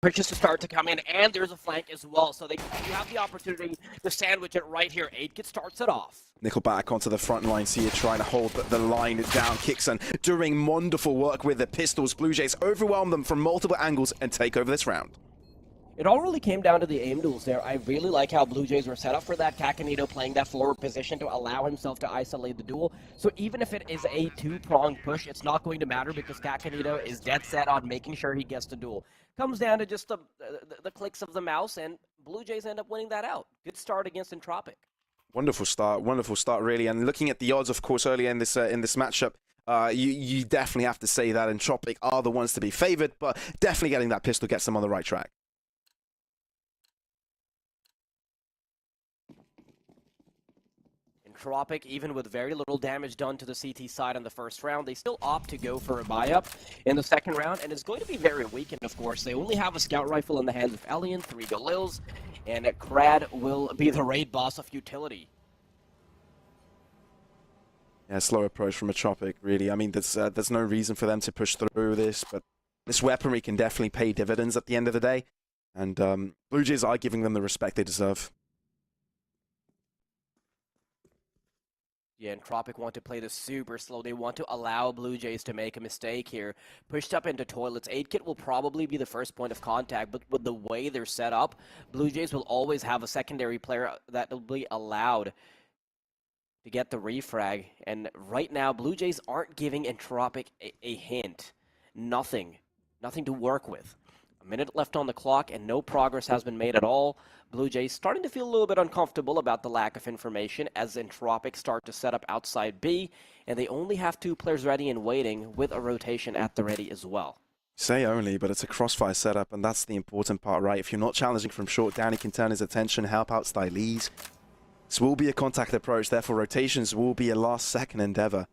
pushes to start to come in, and there's a flank as well. So you have the opportunity to sandwich it right here. 8kit starts it off. Nickel back onto the front line. See it trying to hold the line down. Kixan doing wonderful work with the pistols. Blue Jays overwhelm them from multiple angles and take over this round. It all really came down to the aim duels there. I really like how Blue Jays were set up for that. Kakanito playing that forward position to allow himself to isolate the duel. So even if it is a two-pronged push, it's not going to matter because Kakanito is dead set on making sure he gets the duel. Comes down to just the clicks of the mouse, and Blue Jays end up winning that out. Good start against Entropiq. Wonderful start, really. And looking at the odds, of course, earlier in this matchup, you definitely have to say that Entropiq are the ones to be favored, but definitely getting that pistol gets them on the right track. Entropiq, even with very little damage done to the CT side on the first round, they still opt to go for a buy-up in the second round, and it's going to be very weakened, of course. They only have a scout rifle in the hands of Elian, 3 Galils, and Krad will be the raid boss of utility. Yeah, slow approach from Entropiq, really. I mean, there's no reason for them to push through this, but this weaponry can definitely pay dividends at the end of the day, and Blue Jays are giving them the respect they deserve. Yeah, Entropiq want to play this super slow. They want to allow Blue Jays to make a mistake here. Pushed up into toilets. 8kit will probably be the first point of contact, but with the way they're set up, Blue Jays will always have a secondary player that will be allowed to get the refrag. And right now, Blue Jays aren't giving Entropiq a hint. Nothing to work with. A minute left on the clock, and no progress has been made at all. Blue Jays starting to feel a little bit uncomfortable about the lack of information as Entropiq start to set up outside B, and they only have 2 players ready and waiting with a rotation at the ready as well. Say only, but it's a crossfire setup, and that's the important part, right? If you're not challenging from short, Danny can turn his attention, help out Styles. This will be a contact approach, therefore rotations will be a last-second endeavor.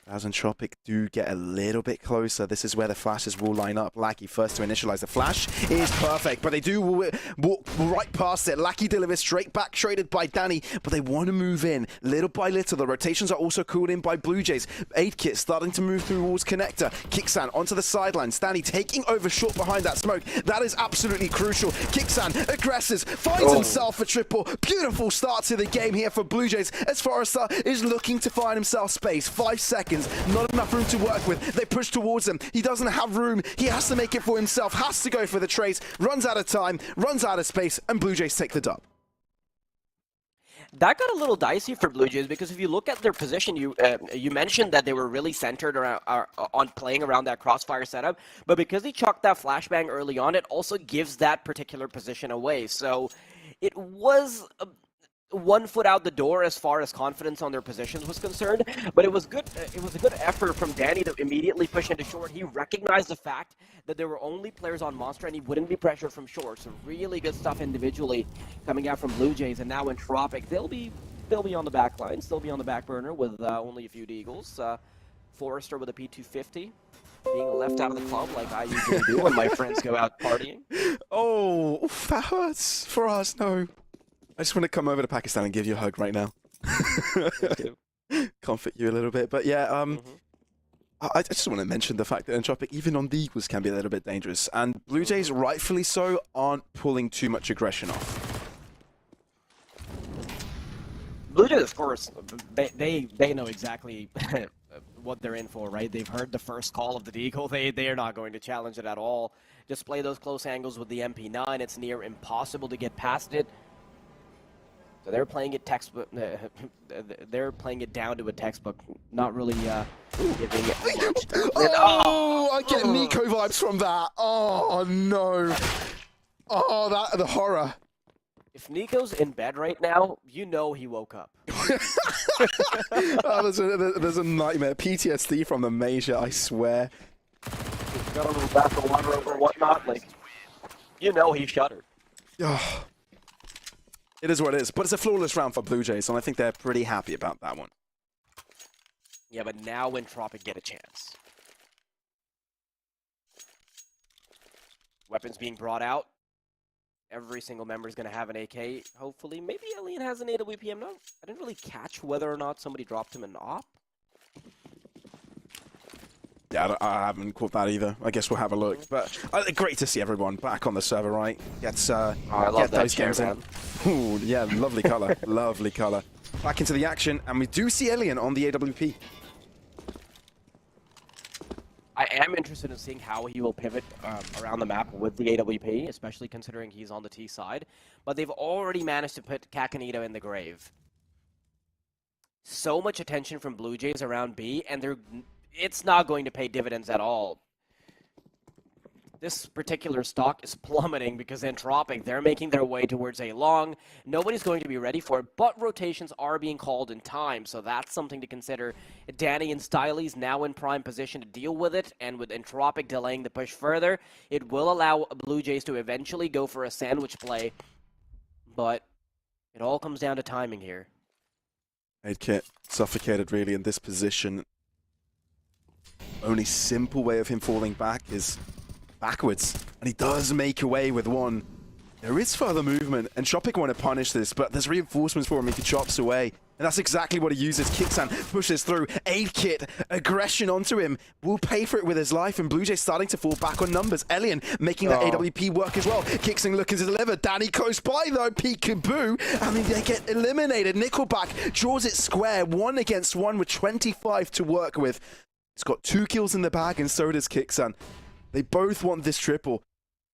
As Entropiq do get a little bit closer, this is where the flashes will line up. Lackey first to initialize. The flash is perfect, but they do walk right past it. Lackey delivers straight back, traded by Danny, but they want to move in little by little. The rotations are also called in by Blue Jays. 8kit starting to move towards connector. Kixan onto the sidelines. Danny taking over short behind that smoke. That is absolutely crucial. Kixan aggresses, finds himself a triple. Beautiful start to the game here for Blue Jays as Forrester is looking to find himself space. 5 seconds. Not enough room to work with. They push towards him. He doesn't have room. He has to make it for himself. Has to go for the trace. Runs out of time. Runs out of space. And Blue Jays take the dub. That got a little dicey for Blue Jays because if you look at their position, you mentioned that they were really centered around, on playing around that crossfire setup, but because he chucked that flashbang early on, it also gives that particular position away. So it was 1 foot out the door as far as confidence on their positions was concerned, but it was good. It was a good effort from Danny to immediately push into short. He recognized the fact that there were only players on Monster and he wouldn't be pressured from short. So really good stuff individually coming out from Blue Jays, and now Entropiq, they'll be on the back line, still be on the back burner with only a few deagles. Forrester with a P250. Being left out of the club like I usually do when my friends go out partying. Oh, oof, that hurts for us. No. I just want to come over to Pakistan and give you a hug right now. Comfort you a little bit. But yeah, I just want to mention the fact that Entropiq, even on the equals, can be a little bit dangerous. And Blue Jays, rightfully so, aren't pulling too much aggression off. Blue Jays, of course, they know exactly what they're in for, right? They've heard the first call of the deagle. They are not going to challenge it at all. Just play those close angles with the MP9. It's near impossible to get past it. So they're playing it textbook. They're playing it down to a textbook, not really giving it much. I get Nico vibes from that. Oh no! Oh, the horror. If Nico's in bed right now, you know he woke up. Oh, there's a nightmare. PTSD from the major, I swear. He's got a little glass of water over whatnot, like, you know he shuddered. Oh. It is what it is, but it's a flawless round for Blue Jays, and I think they're pretty happy about that one. Yeah, but now Entropiq get a chance. Weapons being brought out. Every single member is going to have an AK, hopefully. Maybe Elian has an AWPM. No, I didn't really catch whether or not somebody dropped him an op. Yeah, I haven't caught that either. I guess we'll have a look. But great to see everyone back on the server, right? I love that those chair, games in. man. Ooh, yeah, lovely color, lovely color. Back into the action, and we do see Alien on the AWP. I am interested in seeing how he will pivot around the map with the AWP, especially considering he's on the T side. But they've already managed to put Kakanito in the grave. So much attention from Blue Jays around B, and it's not going to pay dividends at all. This particular stock is plummeting because Entropic, they're making their way towards a long. Nobody's going to be ready for it, but rotations are being called in time, so that's something to consider. Danny and Styly's now in prime position to deal with it, and with Entropic delaying the push further, it will allow Blue Jays to eventually go for a sandwich play, but it all comes down to timing here. Kit suffocated really in this position. Only simple way of him falling back is backwards, and he does make away with one. There is further movement, and Entropiq want to punish this, but there's reinforcements for him. He chops away, and that's exactly what he uses. Kixan pushes through. Aid Kit, aggression onto him, will pay for it with his life, and Blue Jays starting to fall back on numbers. Elian making that AWP work as well. Kixan looking to deliver. Danny close by though. Peekaboo. I mean, they get eliminated. Nickelback draws it square, 1 against 1 with 25 to work with. He's got 2 kills in the bag, and so does Kixan. They both want this triple,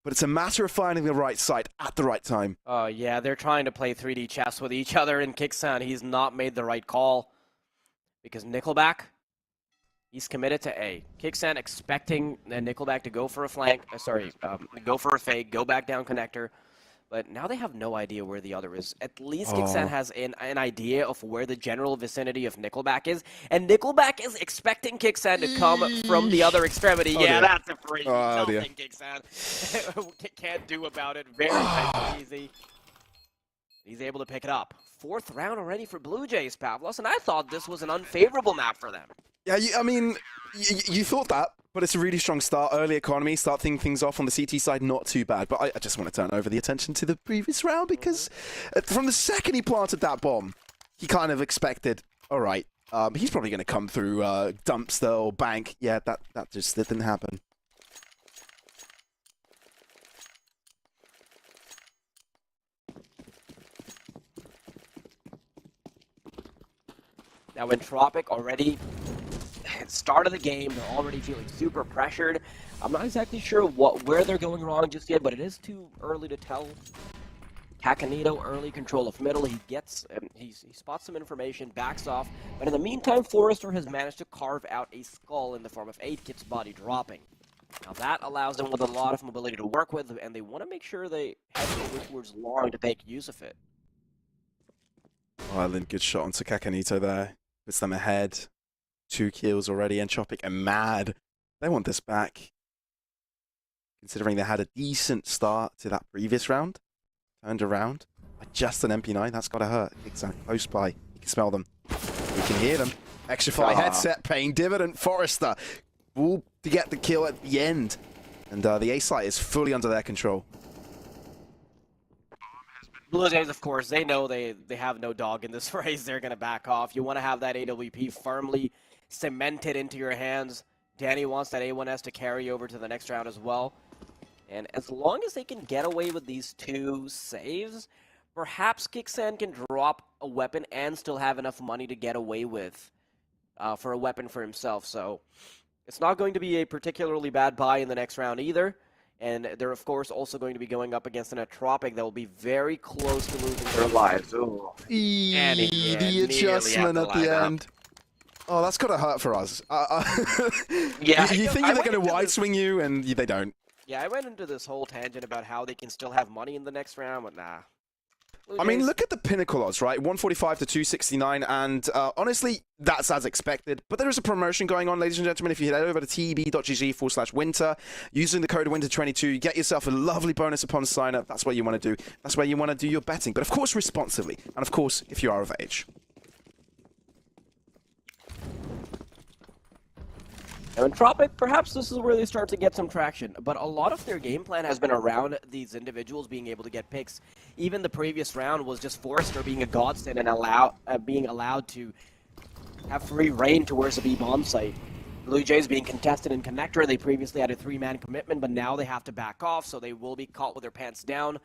but it's a matter of finding the right site at the right time. Oh, yeah, they're trying to play 3D chess with each other, and Kixan, he's not made the right call. Because Nickelback, he's committed to A. Kixan expecting Nickelback to go for a flank, go for a fake, go back down connector. But now they have no idea where the other is. At least Kixan has an idea of where the general vicinity of Nickelback is. And Nickelback is expecting Kixan to come from the other extremity. Yeah, that's a free. Nothing Kixan can't do about it. Very nice and easy. He's able to pick it up. 4th round already for Blue Jays, Pavlos. And I thought this was an unfavorable map for them. Yeah, I mean, you thought that, but it's a really strong start. Early economy, starting things off on the CT side, not too bad. But I just want to turn over the attention to the previous round because from the second he planted that bomb, he kind of expected, all right, he's probably going to come through dumpster or bank. Yeah, that didn't happen. Now, Entropiq already start of the game, they're already feeling super pressured. I'm not exactly sure where they're going wrong just yet, but it is too early to tell. Kakanito, early control of middle. He gets, he spots some information, backs off, but in the meantime, Forrester has managed to carve out a skull in the form of 8-Kit's body dropping. Now that allows them with a lot of mobility to work with, and they want to make sure they head over towards long to make use of it. Ireland, good shot onto Kakanito there. Puts them ahead. 2 kills already. Entropiq are mad. They want this back. Considering they had a decent start to that previous round. Turned around. Just an MP9. That's got to hurt. Exactly. Close by. You can smell them. You can hear them. Extra fly headset paying dividend. Forrester will to get the kill at the end. And the A site is fully under their control. Blue Jays, of course, they know they have no dog in this race. They're going to back off. You want to have that AWP firmly cemented into your hands. Danny wants that A1S to carry over to the next round as well. And as long as they can get away with these 2 saves, perhaps Kixan can drop a weapon and still have enough money to get away with for a weapon for himself. So it's not going to be a particularly bad buy in the next round either. And they're, of course, also going to be going up against an Entropiq that will be very close to losing their lives. Ooh. The adjustment at the end. Oh, that's got to hurt for us. Yeah, you think they're going to wide swing you, and they don't. Yeah, I went into this whole tangent about how they can still have money in the next round, but nah. I mean, look at the Pinnacle odds, right? 145 to 269, and honestly, that's as expected. But there is a promotion going on, ladies and gentlemen. If you head over to tb.gg/winter, using the code winter22, you get yourself a lovely bonus upon sign-up. That's what you want to do. That's where you want to do your betting, but of course, responsibly. And of course, if you are of age. Now, Entropiq, perhaps this is where they start to get some traction, but a lot of their game plan has been around these individuals being able to get picks. Even the previous round was just Forrester being a godsend and being allowed to have free reign towards the B-bomb site. Blue Jays being contested in connector. They previously had a 3-man commitment, but now they have to back off, so they will be caught with their pants down.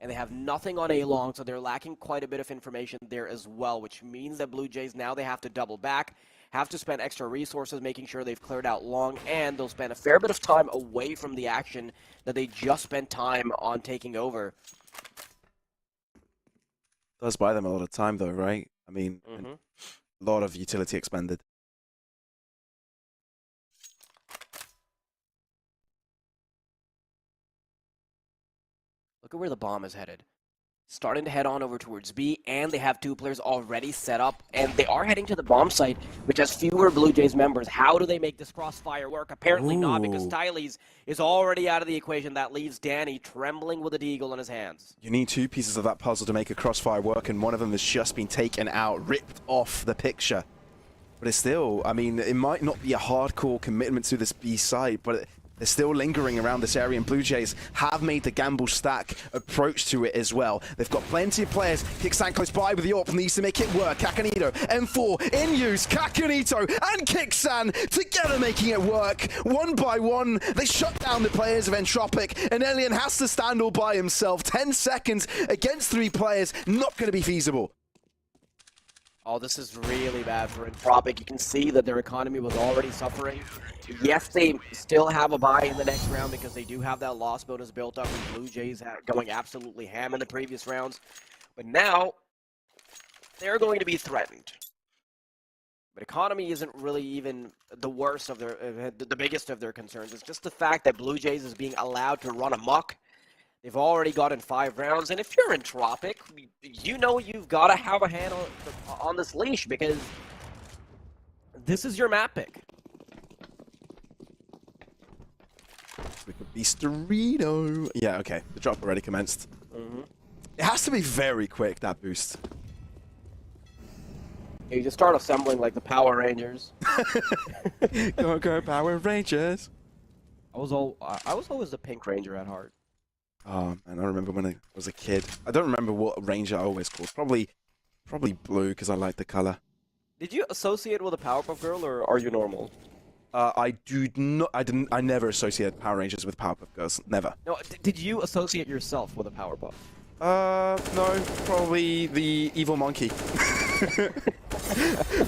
And they have nothing on A-long, so they're lacking quite a bit of information there as well, which means that Blue Jays now they have to double back, have to spend extra resources making sure they've cleared out long, and they'll spend a fair bit of time away from the action that they just spent time on taking over. Does buy them a lot of time, though, right? I mean, Mm-hmm. a lot of utility expended. Look at where the bomb is headed. Starting to head on over towards B, and they have 2 players already set up, and they are heading to the bomb site, which has fewer Blue Jays members. How do they make this crossfire work? Apparently not, because Ooh. Tylees is already out of the equation. That leaves Danny trembling with a deagle in his hands. You need 2 pieces of that puzzle to make a crossfire work, and one of them has just been taken out, ripped off the picture. But it's still, I mean, it might not be a hardcore commitment to this B site, but they're still lingering around this area, and Blue Jays have made the gamble stack approach to it as well. They've got plenty of players. Kicksan close by with the AWP, needs to make it work. Kakanito, M4 in use. Kakanito and Kicksan together making it work. One by one, they shut down the players of Entropic, and Elian has to stand all by himself. 10 seconds against 3 players, not going to be feasible. Oh, this is really bad for Entropic. You can see that their economy was already suffering. Yes, they still have a bye in the next round because they do have that loss bonus built up, and Blue Jays going absolutely ham in the previous rounds. But now, they're going to be threatened. But economy isn't really even the worst of their, the biggest of their concerns. It's just the fact that Blue Jays is being allowed to run amok. They've already gotten 5 rounds, and if you're Entropic, you know you've got to have a hand on this leash, because this is your map pick. We could be Storino. Yeah, okay. The drop already commenced. It has to be very quick, that boost. You just start assembling like the Power Rangers. Go Power Rangers. I was always the Pink Ranger at heart. Oh, and I remember when I was a kid. I don't remember what ranger I always called. Probably blue, because I like the color. Did you associate with a Powerpuff Girl, or are you normal? I do not. I never associated Power Rangers with Powerpuff Girls. Never. No, did you associate yourself with a Powerpuff? No. Probably the evil monkey.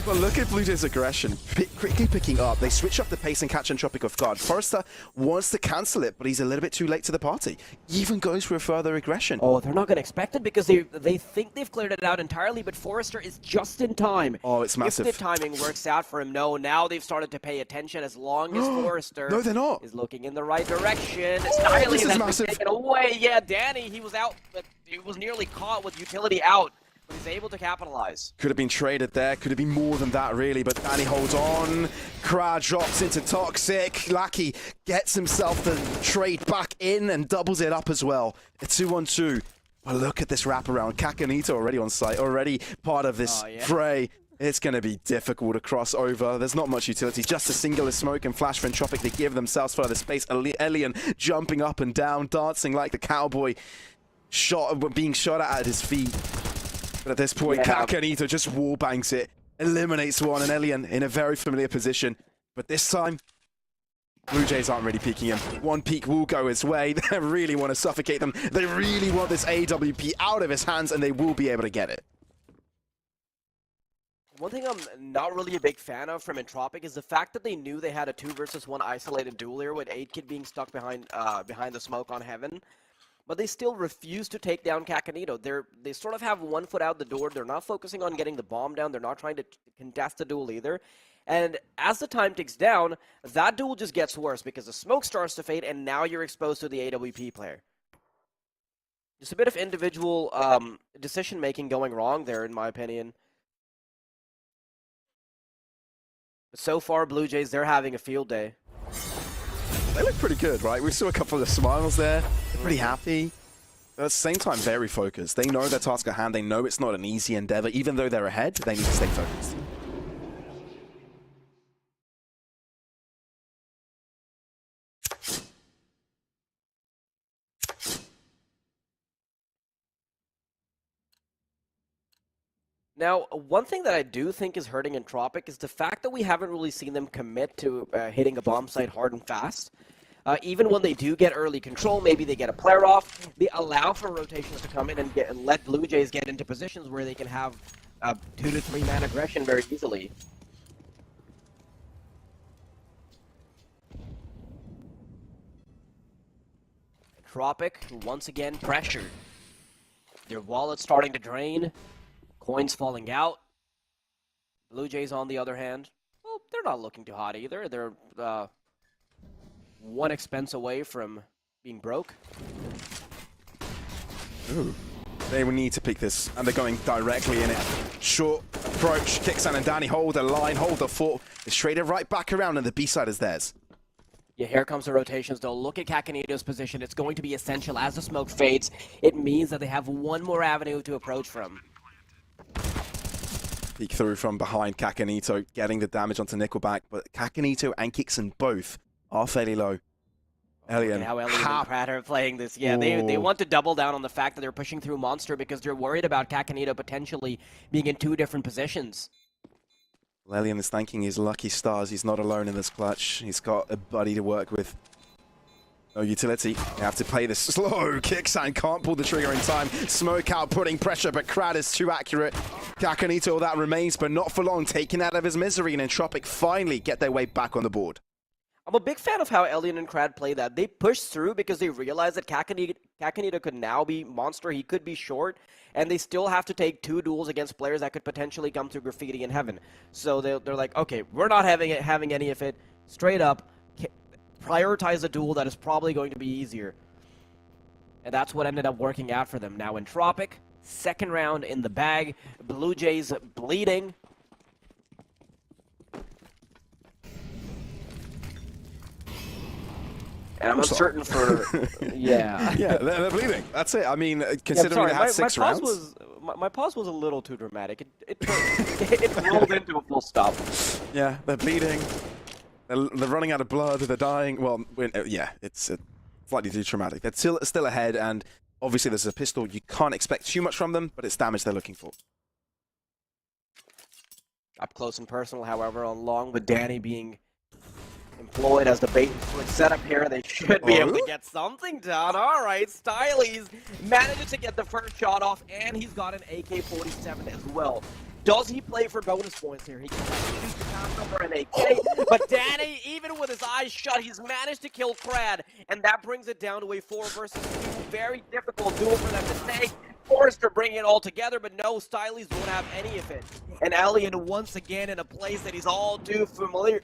But look at Blue Jays' aggression. Quickly picking up. They switch up the pace and catch Entropic off guard. Forrester wants to cancel it, but he's a little bit too late to the party. Even goes for a further aggression. Oh, they're not going to expect it because they think they've cleared it out entirely, but Forrester is just in time. Oh, it's massive. If the timing works out for him, no. Now they've started to pay attention as long as Forrester No, they're not. is looking in the right direction. Oh, this is has massive. been taken away. Yeah, Danny, he was out, but he was nearly caught with utility out. But he's able to capitalize. Could have been traded there. Could have been more than that, really. But Danny holds on. Kra drops into Toxic. Lackey gets himself the trade back in and doubles it up as well. A 2-on-2. But look at this wraparound. Kakanito already on site. Already part of this fray. It's going to be difficult to cross over. There's not much utility. Just a singular smoke and flash for Entropic. They give themselves further space. Elian jumping up and down, dancing like the cowboy. Being shot at his feet. But at this point, Kakanito just wallbangs it, eliminates one, and Elian in a very familiar position. But this time, Blue Jays aren't really peeking him. One peek will go his way. They really want to suffocate them. They really want this AWP out of his hands, and they will be able to get it. One thing I'm not really a big fan of from Entropic is the fact that they knew they had a 2-versus-1 isolated duel here with 8kid being stuck behind the smoke on Heaven. But they still refuse to take down Kakanito. They sort of have one foot out the door. They're not focusing on getting the bomb down. They're not trying to contest the duel either. And as the time ticks down, that duel just gets worse because the smoke starts to fade, and now you're exposed to the AWP player. Just a bit of individual decision-making going wrong there, in my opinion. But so far, Blue Jays, they're having a field day. They look pretty good, right? We saw a couple of smiles there. They're pretty happy. But at the same time, very focused. They know their task at hand. They know it's not an easy endeavor. Even though they're ahead, they need to stay focused. Now, one thing that I do think is hurting Entropic is the fact that we haven't really seen them commit to hitting a bomb site hard and fast. Even when they do get early control, maybe they get a player off, they allow for rotations to come in and let Blue Jays get into positions where they can have 2 to 3 man aggression very easily. Entropic, once again, pressured. Their wallet's starting to drain. Coins falling out. Blue Jays, on the other hand, well, they're not looking too hot either. They're 1 expense away from being broke. Ooh. They will need to pick this, and they're going directly in it. Short approach. Kixan and Danny hold the line, hold the fort. It's traded right back around, and the B-side is theirs. Yeah, here comes the rotations, though. Look at Kakanito's position. It's going to be essential as the smoke fades. It means that they have 1 more avenue to approach from. Peek through from behind Kakanito, getting the damage onto Nickelback, but Kakanito and Kixan both are fairly low. Elian. How Elian and Pratt are playing this. Yeah, they want to double down on the fact that they're pushing through Monster because they're worried about Kakanito potentially being in 2 different positions. Well, Elian is thanking his lucky stars. He's not alone in this clutch. He's got a buddy to work with. No utility. They have to play this slow. Kixan can't pull the trigger in time. Smoke out, putting pressure, but Krad is too accurate. Kakanito, that remains, but not for long. Taken out of his misery, and Entropic finally get their way back on the board. I'm a big fan of how Elian and Krad play that. They push through because they realize that Kakanito could now be Monster. He could be short, and they still have to take 2 duels against players that could potentially come through Graffiti in Heaven. So they're like, okay, we're not having any of it. Straight up, prioritize a duel that is probably going to be easier. And that's what ended up working out for them. Now Entropic, 2nd round in the bag. Blue Jays bleeding. And I'm uncertain for, yeah. Yeah, they're bleeding. That's it. I mean, considering they had 6 rounds. My pause was a little too dramatic. It rolled into a full stop. Yeah, they're bleeding. They're running out of blood. They're dying. Well, yeah, it's slightly too traumatic. They're still ahead, and obviously there's a pistol. You can't expect too much from them, but it's damage they're looking for. Up close and personal, however, along with Danny being employed as the bait and switch setup here, they should be able to get something done. All right, Stylies manages to get the first shot off, and he's got an AK-47 as well. Does he play for bonus points here? He can use the pound number and AK, but Danny, even with his eyes shut, he's managed to kill Krad, and that brings it down to a 4 versus 2. Very difficult duel for them to take. Forced to bring it all together, but no, Stylies won't have any of it. And Elian once again in a place that he's all too familiar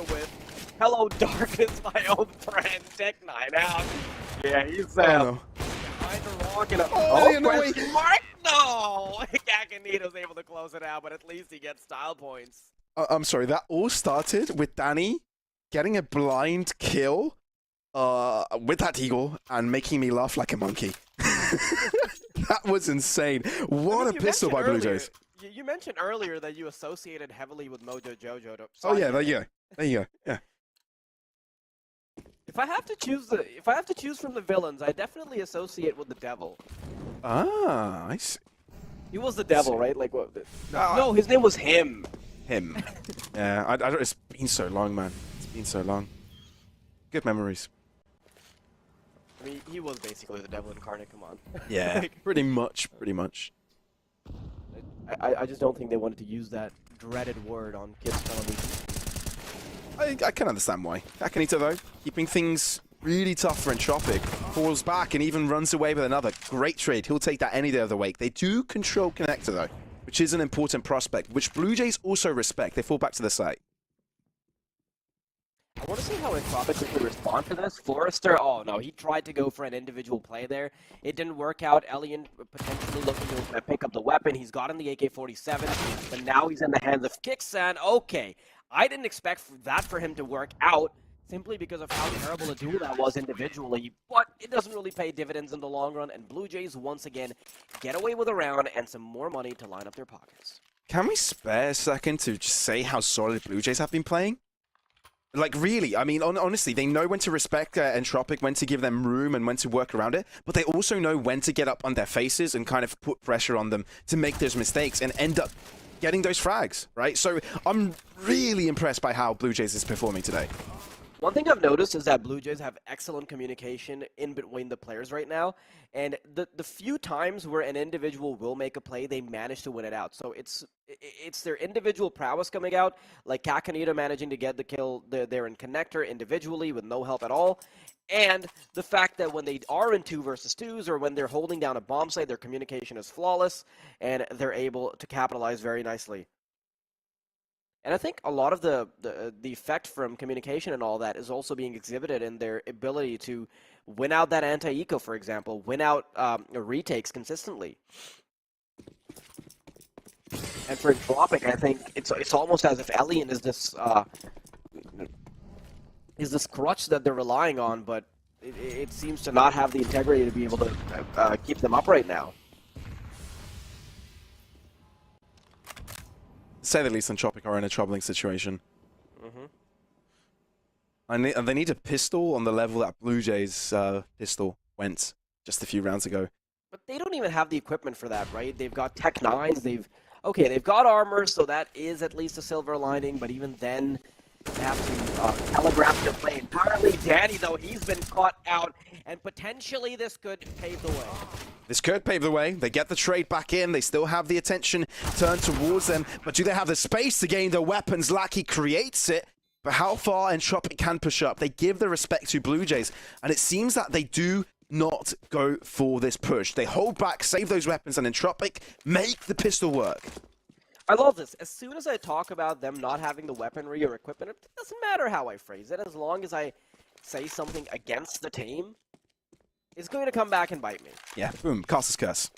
with. Hello, darkness, my old friend. Tech 9 out. Yeah, he's behind the rock and question mark. No, Kakanito's able to close it out, but at least he gets style points. I'm sorry, that all started with Danny getting a blind kill with that eagle and making me laugh like a monkey. That was insane. What a pistol by Blue Jays. You mentioned earlier that you associated heavily with Mojo Jojo. Oh yeah, there you go. There you go. Yeah. If I have to choose from the villains, I definitely associate with the devil. Ah, I see. He was the devil, right? Like what? No, his name was him. Him. Yeah, I don't. It's been so long, man. It's been so long. Good memories. I mean, he was basically the devil incarnate. Come on. Yeah, like, pretty much. I just don't think they wanted to use that dreaded word on kids' television. I can understand why. Kakanito, though, keeping things really tough for Entropic. Falls back and even runs away with another. Great trade. He'll take that any day of the week. They do control Connector, though, which is an important prospect, which Blue Jays also respect. They fall back to the site. I want to see how Entropic would respond to this. Forrester, oh no, he tried to go for an individual play there. It didn't work out. Elian potentially looking to pick up the weapon. He's gotten the AK-47, but now he's in the hands of Kixan. Okay, I didn't expect that for him to work out, simply because of how terrible a duel that was individually, but it doesn't really pay dividends in the long run, and Blue Jays once again get away with a round and some more money to line up their pockets. Can we spare a second to just say how solid Blue Jays have been playing? Like, really, I mean, honestly, they know when to respect Entropiq, when to give them room, and when to work around it, but they also know when to get up on their faces and kind of put pressure on them to make those mistakes and end up getting those frags, right? So I'm really impressed by how BLUEJAYS is performing today. One thing I've noticed is that BLUEJAYS have excellent communication in between the players right now, and the few times where an individual will make a play, they manage to win it out. So it's their individual prowess coming out, like Kakanito managing to get the kill there in connector individually with no help at all, and the fact that when they are in 2 versus 2s or when they're holding down a bomb site, their communication is flawless, and they're able to capitalize very nicely. And I think a lot of the effect from communication and all that is also being exhibited in their ability to win out that anti-eco, for example, win out retakes consistently. And for Entropiq, I think it's almost as if Alien is this crutch that they're relying on, but it seems to not have the integrity to be able to keep them upright now. To say the least, Entropiq are in a troubling situation. And they need a pistol on the level that BLUEJAYS' pistol went just a few rounds ago. But they don't even have the equipment for that, right? They've got Tech 9s, they've got armor, so that is at least a silver lining, but even then, they have to telegraph their play entirely. Danny, though, he's been caught out, and potentially this could pave the way. This could pave the way. They get the trade back in. They still have the attention turned towards them. But do they have the space to gain their weapons? Lackey creates it. But how far Entropiq can push up? They give the respect to BLUEJAYS. And it seems that they do not go for this push. They hold back, save those weapons, and Entropiq make the pistol work. I love this. As soon as I talk about them not having the weaponry or equipment, it doesn't matter how I phrase it. As long as I say something against the team, it's going to come back and bite me. Yeah, boom, Caster's Curse.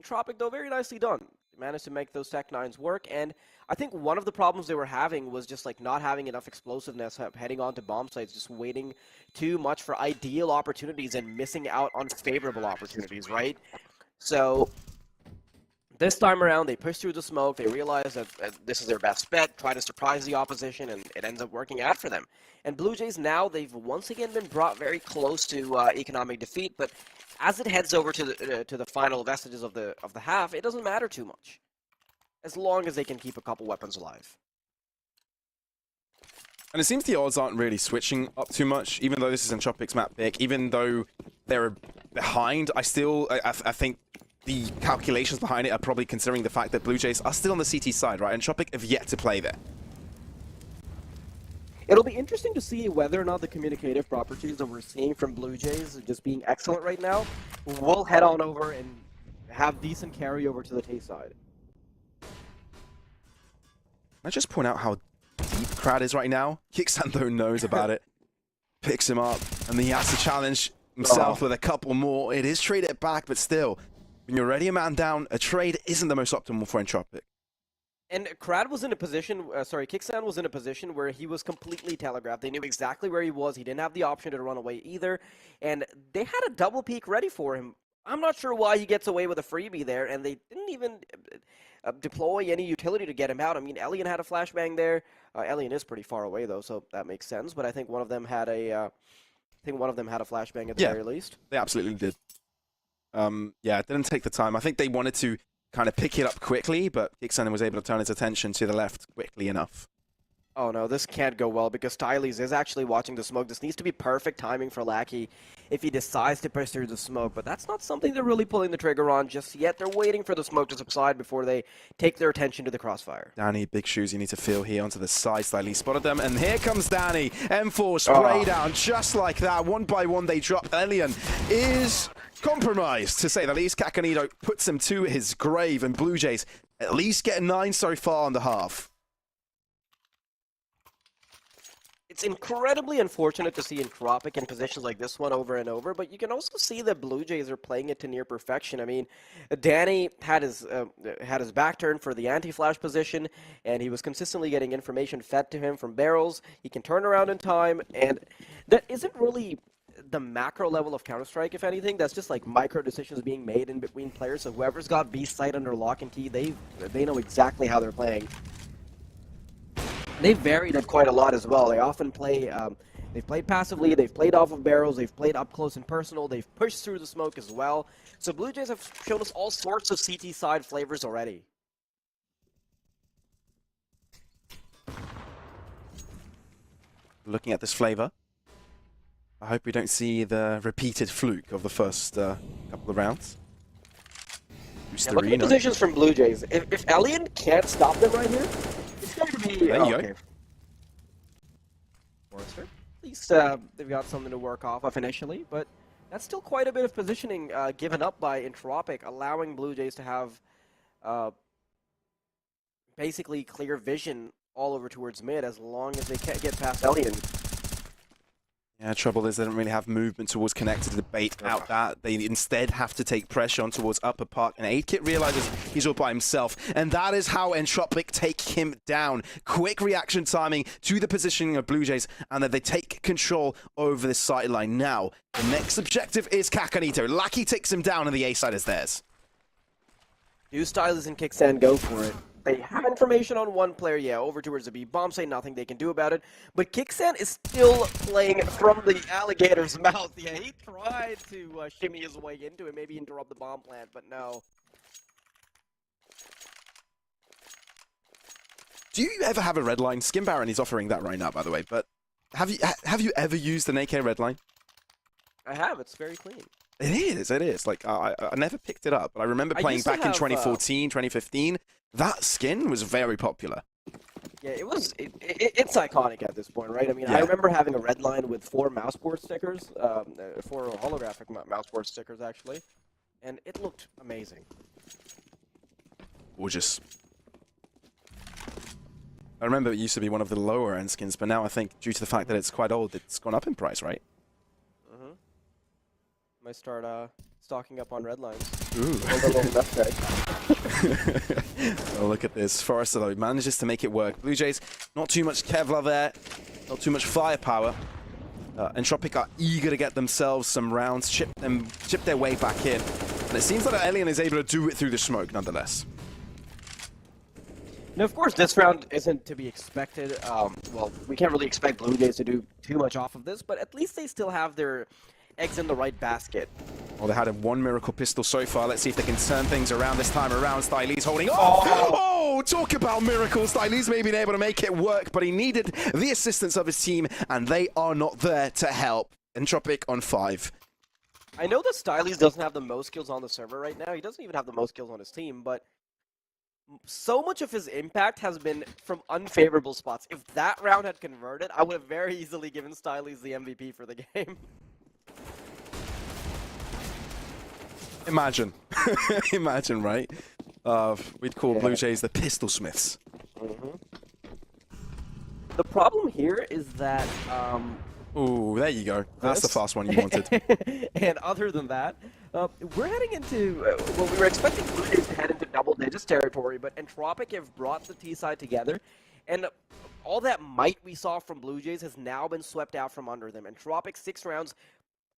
Entropiq, though, very nicely done. They managed to make those Tech 9s work, and I think one of the problems they were having was just like not having enough explosiveness heading onto bomb sites, just waiting too much for ideal opportunities and missing out on favorable opportunities, right? So this time around, they push through the smoke, they realize that this is their best bet, try to surprise the opposition, and it ends up working out for them. And BLUEJAYS now, they've once again been brought very close to economic defeat, but as it heads over to the final vestiges of the half, it doesn't matter too much, as long as they can keep a couple weapons alive. And it seems the odds aren't really switching up too much, even though this is Entropiq's map pick, even though they're behind, I think the calculations behind it are probably considering the fact that BLUEJAYS are still on the CT side, right? Entropiq have yet to play there. It'll be interesting to see whether or not the communicative properties that we're seeing from BLUEJAYS just being excellent right now will head on over and have decent carryover to the Tay side. I just point out how deep Crad is right now. Kicksando knows about it. Picks him up, and then he has to challenge himself with a couple more. It is traded back, but still, when you're already a man down, a trade isn't the most optimal for Entropiq. And Crad was in a position, Kickstand was in a position where he was completely telegraphed. They knew exactly where he was. He didn't have the option to run away either. And they had a double peek ready for him. I'm not sure why he gets away with a freebie there, and they didn't even deploy any utility to get him out. I mean, Elian had a flashbang there. Elian is pretty far away, though, so that makes sense. But I think one of them had a, flashbang at the very least. They absolutely did. Yeah, it didn't take the time. I think they wanted to kind of pick it up quickly, but Kickstand was able to turn his attention to the left quickly enough. Oh no, this can't go well because Tylees is actually watching the smoke. This needs to be perfect timing for Lackey if he decides to push through the smoke, but that's not something they're really pulling the trigger on just yet. They're waiting for the smoke to subside before they take their attention to the crossfire. Danny, big shoes you need to feel here onto the side. Slightly spotted them, and here comes Danny. M4 spray down just like that. One by one they drop. Elian is compromised, to say the least. Kakanito puts him to his grave, and BLUEJAYS at least getting 9 so far on the half. It's incredibly unfortunate to see Entropiq in positions like this one over and over, but you can also see that BLUEJAYS are playing it to near perfection. I mean, Danny had his back turned for the anti-flash position, and he was consistently getting information fed to him from barrels. He can turn around in time, and that isn't really the macro level of Counter-Strike, if anything. That's just like micro decisions being made in between players. So whoever's got B site under lock and key, they know exactly how they're playing. They've varied it quite a lot as well. They often play, they've played passively, they've played off of barrels, they've played up close and personal, they've pushed through the smoke as well. So Blue Jays have shown us all sorts of CT side flavors already. Looking at this flavor, I hope we don't see the repeated fluke of the first couple of rounds. Yeah, look at the positions from Blue Jays. If Alien can't stop them right here, it's going to be... There you go. Forrester. At least they've got something to work off of initially, but that's still quite a bit of positioning given up by Entropic, allowing Blue Jays to have basically clear vision all over towards mid as long as they can't get past Alien. Yeah, trouble is they don't really have movement towards connected to the bait out that. They instead have to take pressure on towards upper park, and 8kit realizes he's all by himself, and that is how Entropic take him down. Quick reaction timing to the positioning of Blue Jays, and then they take control over this sideline. Now, the next objective is Kakanito. Lucky takes him down, and the A side is theirs. Do Stylus and Kickstand go for it? They have information on one player, yeah, over towards the B. Bomb say nothing they can do about it, but Kickstand is still playing from the alligator's mouth. Yeah, he tried to shimmy his way into it, maybe interrupt the bomb plant, but no. Do you ever have a red line? Skin Baron is offering that right now, by the way, but have you ever used an AK red line? I have, it's very clean. It is. Like, I never picked it up, but I remember playing back in 2014, 2015. That skin was very popular. Yeah, it's iconic at this point, right? I mean, yeah. I remember having a red line with 4 mouseboard stickers, 4 holographic mouseboard stickers, actually, and it looked amazing. Gorgeous. I remember it used to be one of the lower end skins, but now I think due to the fact that it's quite old, it's gone up in price, right? Mm-hmm. Might start stocking up on red lines. Ooh. Oh, look at this. Forrester, though, manages to make it work. Blue Jays, not too much Kevlar there, not too much firepower. Entropic are eager to get themselves some rounds, chip their way back in. And it seems like Alien is able to do it through the smoke, nonetheless. Now, of course, this round isn't to be expected. Well, we can't really expect Blue Jays to do too much off of this, but at least they still have their eggs in the right basket. Well, they had a 1 miracle pistol so far. Let's see if they can turn things around this time around. Styles holding... Oh, talk about miracles. Styles may be able to make it work, but he needed the assistance of his team, and they are not there to help. Entropic on 5. I know that Styles doesn't have the most kills on the server right now. He doesn't even have the most kills on his team, but so much of his impact has been from unfavorable spots. If that round had converted, I would have very easily given Styles the MVP for the game. Imagine. Imagine, right? We'd call Blue Jays the Pistol Smiths. Mm-hmm. The problem here is that... Ooh, there you go. That's the fast one you wanted. And other than that, we're heading into... well, we were expecting Blue Jays to head into double digits territory, but Entropic have brought the T-side together, and all that might we saw from Blue Jays has now been swept out from under them. Entropic, 6 rounds,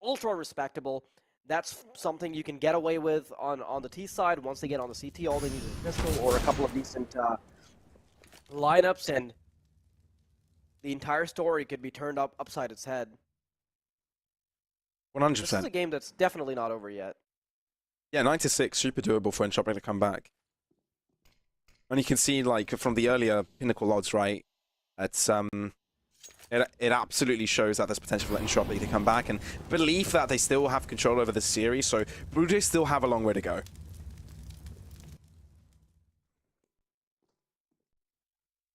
ultra respectable. That's something you can get away with on the T side. Once they get on the CT, all they need is a pistol or a couple of decent lineups, and the entire story could be turned upside its head. 100%. This is a game that's definitely not over yet. Yeah, 9-6, super doable for Entropic to come back. And you can see, like, from the earlier Pinnacle odds, right? It's It absolutely shows that there's potential for Entropic to come back, and believe that they still have control over the series, so Blue Jays still have a long way to go.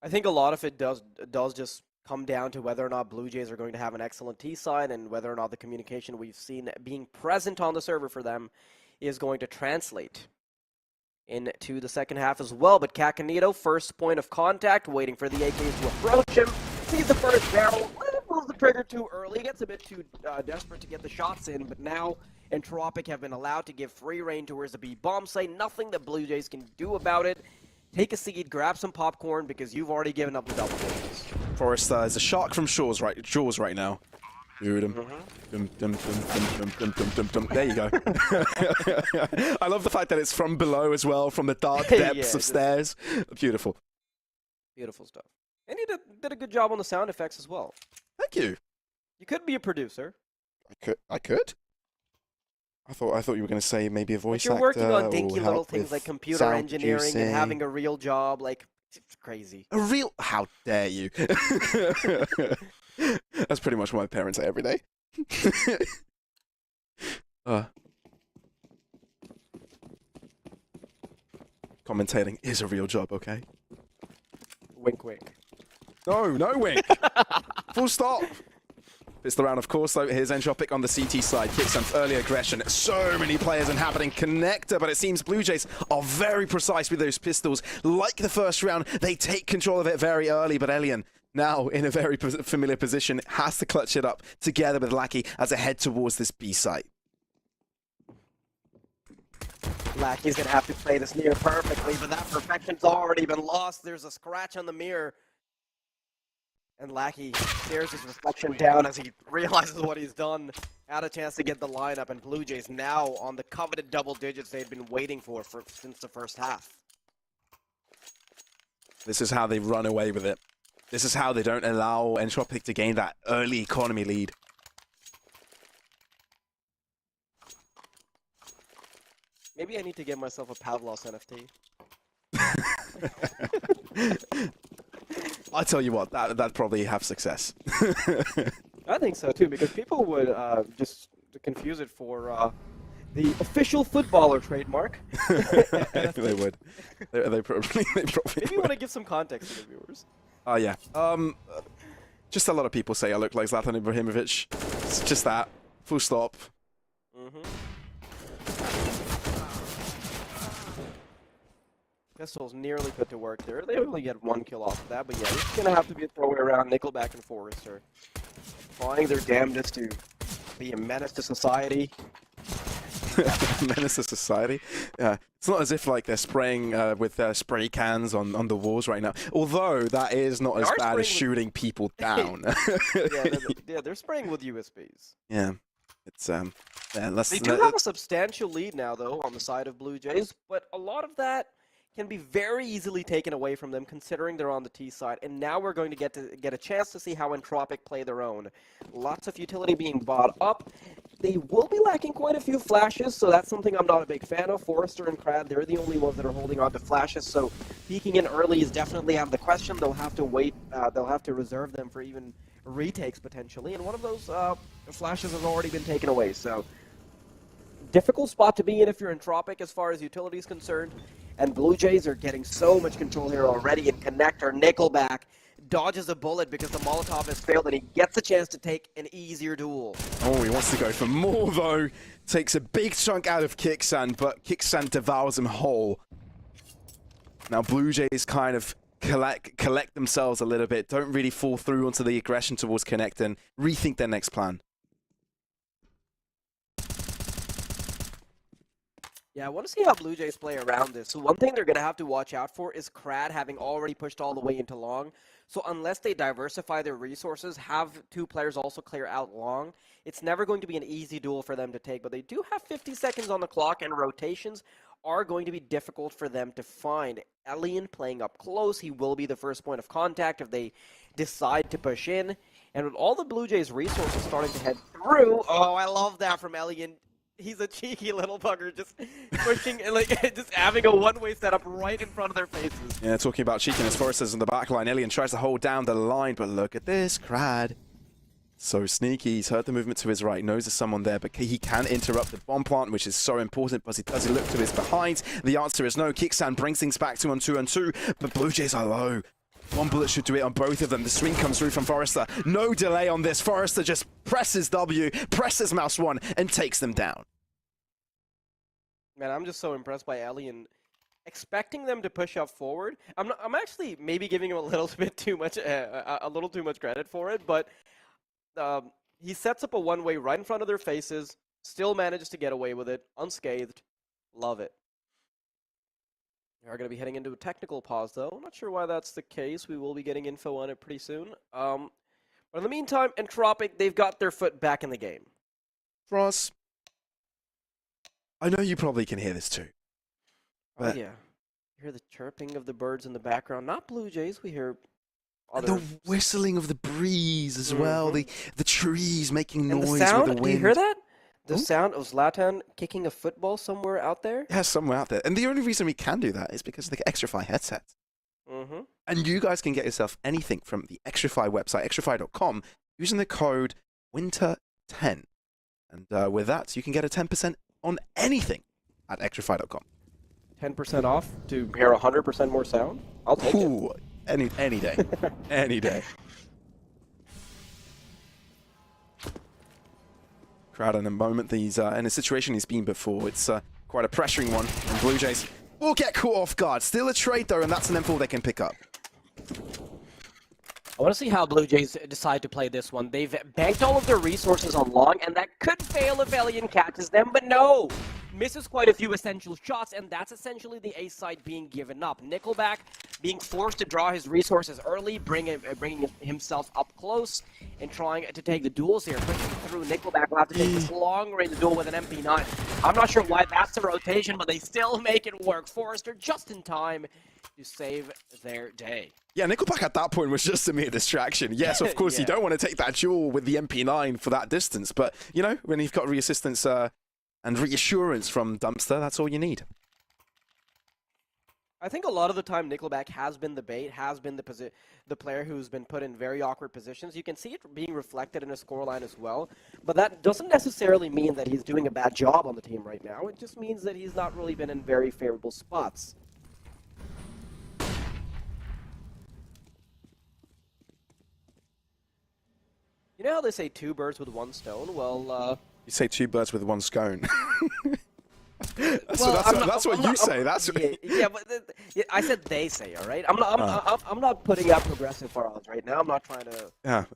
I think a lot of it does just come down to whether or not Blue Jays are going to have an excellent T-side, and whether or not the communication we've seen being present on the server for them is going to translate into the second half as well. But Kakanito, first point of contact, waiting for the AKs to approach him. Sees the first barrel, pulls the trigger too early, gets a bit too desperate to get the shots in, but now Entropic have been allowed to give free rein towards the B bomb site. Nothing that Blue Jays can do about it. Take a seat, grab some popcorn, because you've already given up the double digits. Forrester is a shark from Jaws right now. There you go. I love the fact that it's from below as well, from the dark depths of stairs. Beautiful. Beautiful stuff. They need to did a good job on the sound effects as well. Thank you. You could be a producer. I could. I thought you were going to say maybe a voice But you're actor. working on dinky or little help things with like computer sound engineering producing. and having a real job. Like, it's crazy. A real? How dare you? That's pretty much what my parents say every day. Commentating is a real job, okay? Wink, wink. No wink. Full stop. It's the round, of course, though. Here's Entropiq on the CT side. Kicks some early aggression. So many players inhabiting Connector, but it seems Blue Jays are very precise with those pistols. Like the first round, they take control of it very early, but Elian, now in a very familiar position, has to clutch it up together with Lackey as they head towards this B site. Lackey's going to have to play this near perfectly, but that perfection's already been lost. There's a scratch on the mirror. And Lackey stares his reflection down as he realizes what he's done. Had a chance to get the lineup, and Blue Jays now on the coveted double digits they've been waiting for since the first half. This is how they run away with it. This is how they don't allow Entropiq to gain that early economy lead. Maybe I need to get myself a Pavlos NFT. I tell you what, that'd probably have success. I think so too, because people would just confuse it for the official footballer trademark. They would. They probably Maybe you would. want to give some context to the viewers. Oh yeah. Just a lot of people say I look like Zlatan Ibrahimovic. It's just that. Full stop. Pistol's nearly put to work there. They only get one kill off of that, but yeah, it's going to have to be a throwaway around. Nickelback and Forrester trying their damnedest to be a menace to society. Menace to society. Yeah, it's not as if like they're spraying with spray cans on the walls right now. Although that is not as bad as shooting people down. Yeah, they're spraying with USBs. Yeah, it's yeah. They do have a substantial lead now, though, on the side of Blue Jays, but a lot of that can be very easily taken away from them, considering they're on the T side. And now we're going to get a chance to see how Entropiq play their own. Lots of utility being bought up. They will be lacking quite a few flashes, so that's something I'm not a big fan of. Forrester and Crad, they're the only ones that are holding on to flashes, so peeking in early is definitely out of the question. They'll have to wait. They'll have to reserve them for even retakes, potentially. And one of those flashes has already been taken away, so difficult spot to be in if you're Entropiq as far as utility is concerned. And Blue Jays are getting so much control here already. And Connector, Nickelback, dodges a bullet because the Molotov has failed, and he gets a chance to take an easier duel. Oh, he wants to go for more, though. Takes a big chunk out of Kixan, but Kixan devours him whole. Now, Blue Jays kind of collect themselves a little bit, don't really fall through onto the aggression towards Connector, and rethink their next plan. Yeah, I want to see how Blue Jays play around this. So one thing they're going to have to watch out for is Crad having already pushed all the way into long. So unless they diversify their resources, have two players also clear out long, it's never going to be an easy duel for them to take. But they do have 50 seconds on the clock, and rotations are going to be difficult for them to find. Elian playing up close, he will be the first point of contact if they decide to push in. And with all the Blue Jays resources starting to head through, oh, I love that from Elian. He's a cheeky little bugger, just pushing and like just having a one-way setup right in front of their faces. Yeah, talking about cheekiness, Forrester's in the back line. Elian tries to hold down the line, but look at this, Crad. So sneaky. He's heard the movement to his right, knows there's someone there, but he can interrupt the bomb plant, which is so important. But does he look to his behind? The answer is no. Kixan brings things back 2 on 2 on 2, but Blue Jays are low. One bullet should do it on both of them. The swing comes through from Forrester. No delay on this. Forrester just presses W, presses mouse 1, and takes them down. Man, I'm just so impressed by Elian. Expecting them to push up forward. I'm actually maybe giving him a little bit too much, a little too much credit for it, but he sets up a one-way right in front of their faces, still manages to get away with it, unscathed. Love it. We are going to be heading into a technical pause, though. I'm not sure why that's the case. We will be getting info on it pretty soon. But in the meantime, Entropiq, they've got their foot back in the game. Ross, I know you probably can hear this too. Oh, yeah. You hear the chirping of the birds in the background. Not Blue Jays. We hear And the whistling of the breeze as well, the trees making And noise the sound, with the wind. do you hear that? The sound of Zlatan kicking a football somewhere out there? Yeah, somewhere out there. And the only reason we can do that is because of the Extrafy headsets. And you guys can get yourself anything from the Extrafy website, extrafy.com, using the code WINTER10. And with that, you can get a 10% on anything at extrafy.com. 10% off to hear 100% more sound? I'll take it. Any day. Any day. Crowd in a moment. These in a situation he's been before. It's quite a pressuring one. And Blue Jays will get caught off guard. Still a trade though, and that's an M4 they can pick up. I want to see how Blue Jays decide to play this one. They've banked all of their resources on long, and that could fail if Alien catches them, but no! Misses quite a few essential shots, and that's essentially the A side being given up. Nickelback being forced to draw his resources early, bringing himself up close, and trying to take the duels here, pushing through. Nickelback will have to take this long-range duel with an MP9. I'm not sure why that's the rotation, but they still make it work. Forrester just in time to save their day. Yeah, Nickelback at that point was just a mere distraction. Yes, of course, you don't want to take that duel with the MP9 for that distance, but, you know, when you've got reassistance and reassurance from Dumpster, that's all you need. I think a lot of the time Nickelback has been the bait, has been the player who's been put in very awkward positions. You can see it being reflected in a scoreline as well, but that doesn't necessarily mean that he's doing a bad job on the team right now. It just means that he's not really been in very favorable spots. You know how they say 2 birds with 1 stone? Well, you say 2 birds with 1 scone. That's what you say. I said they say, all right? I'm not putting out progressive for odds right now. I'm not trying to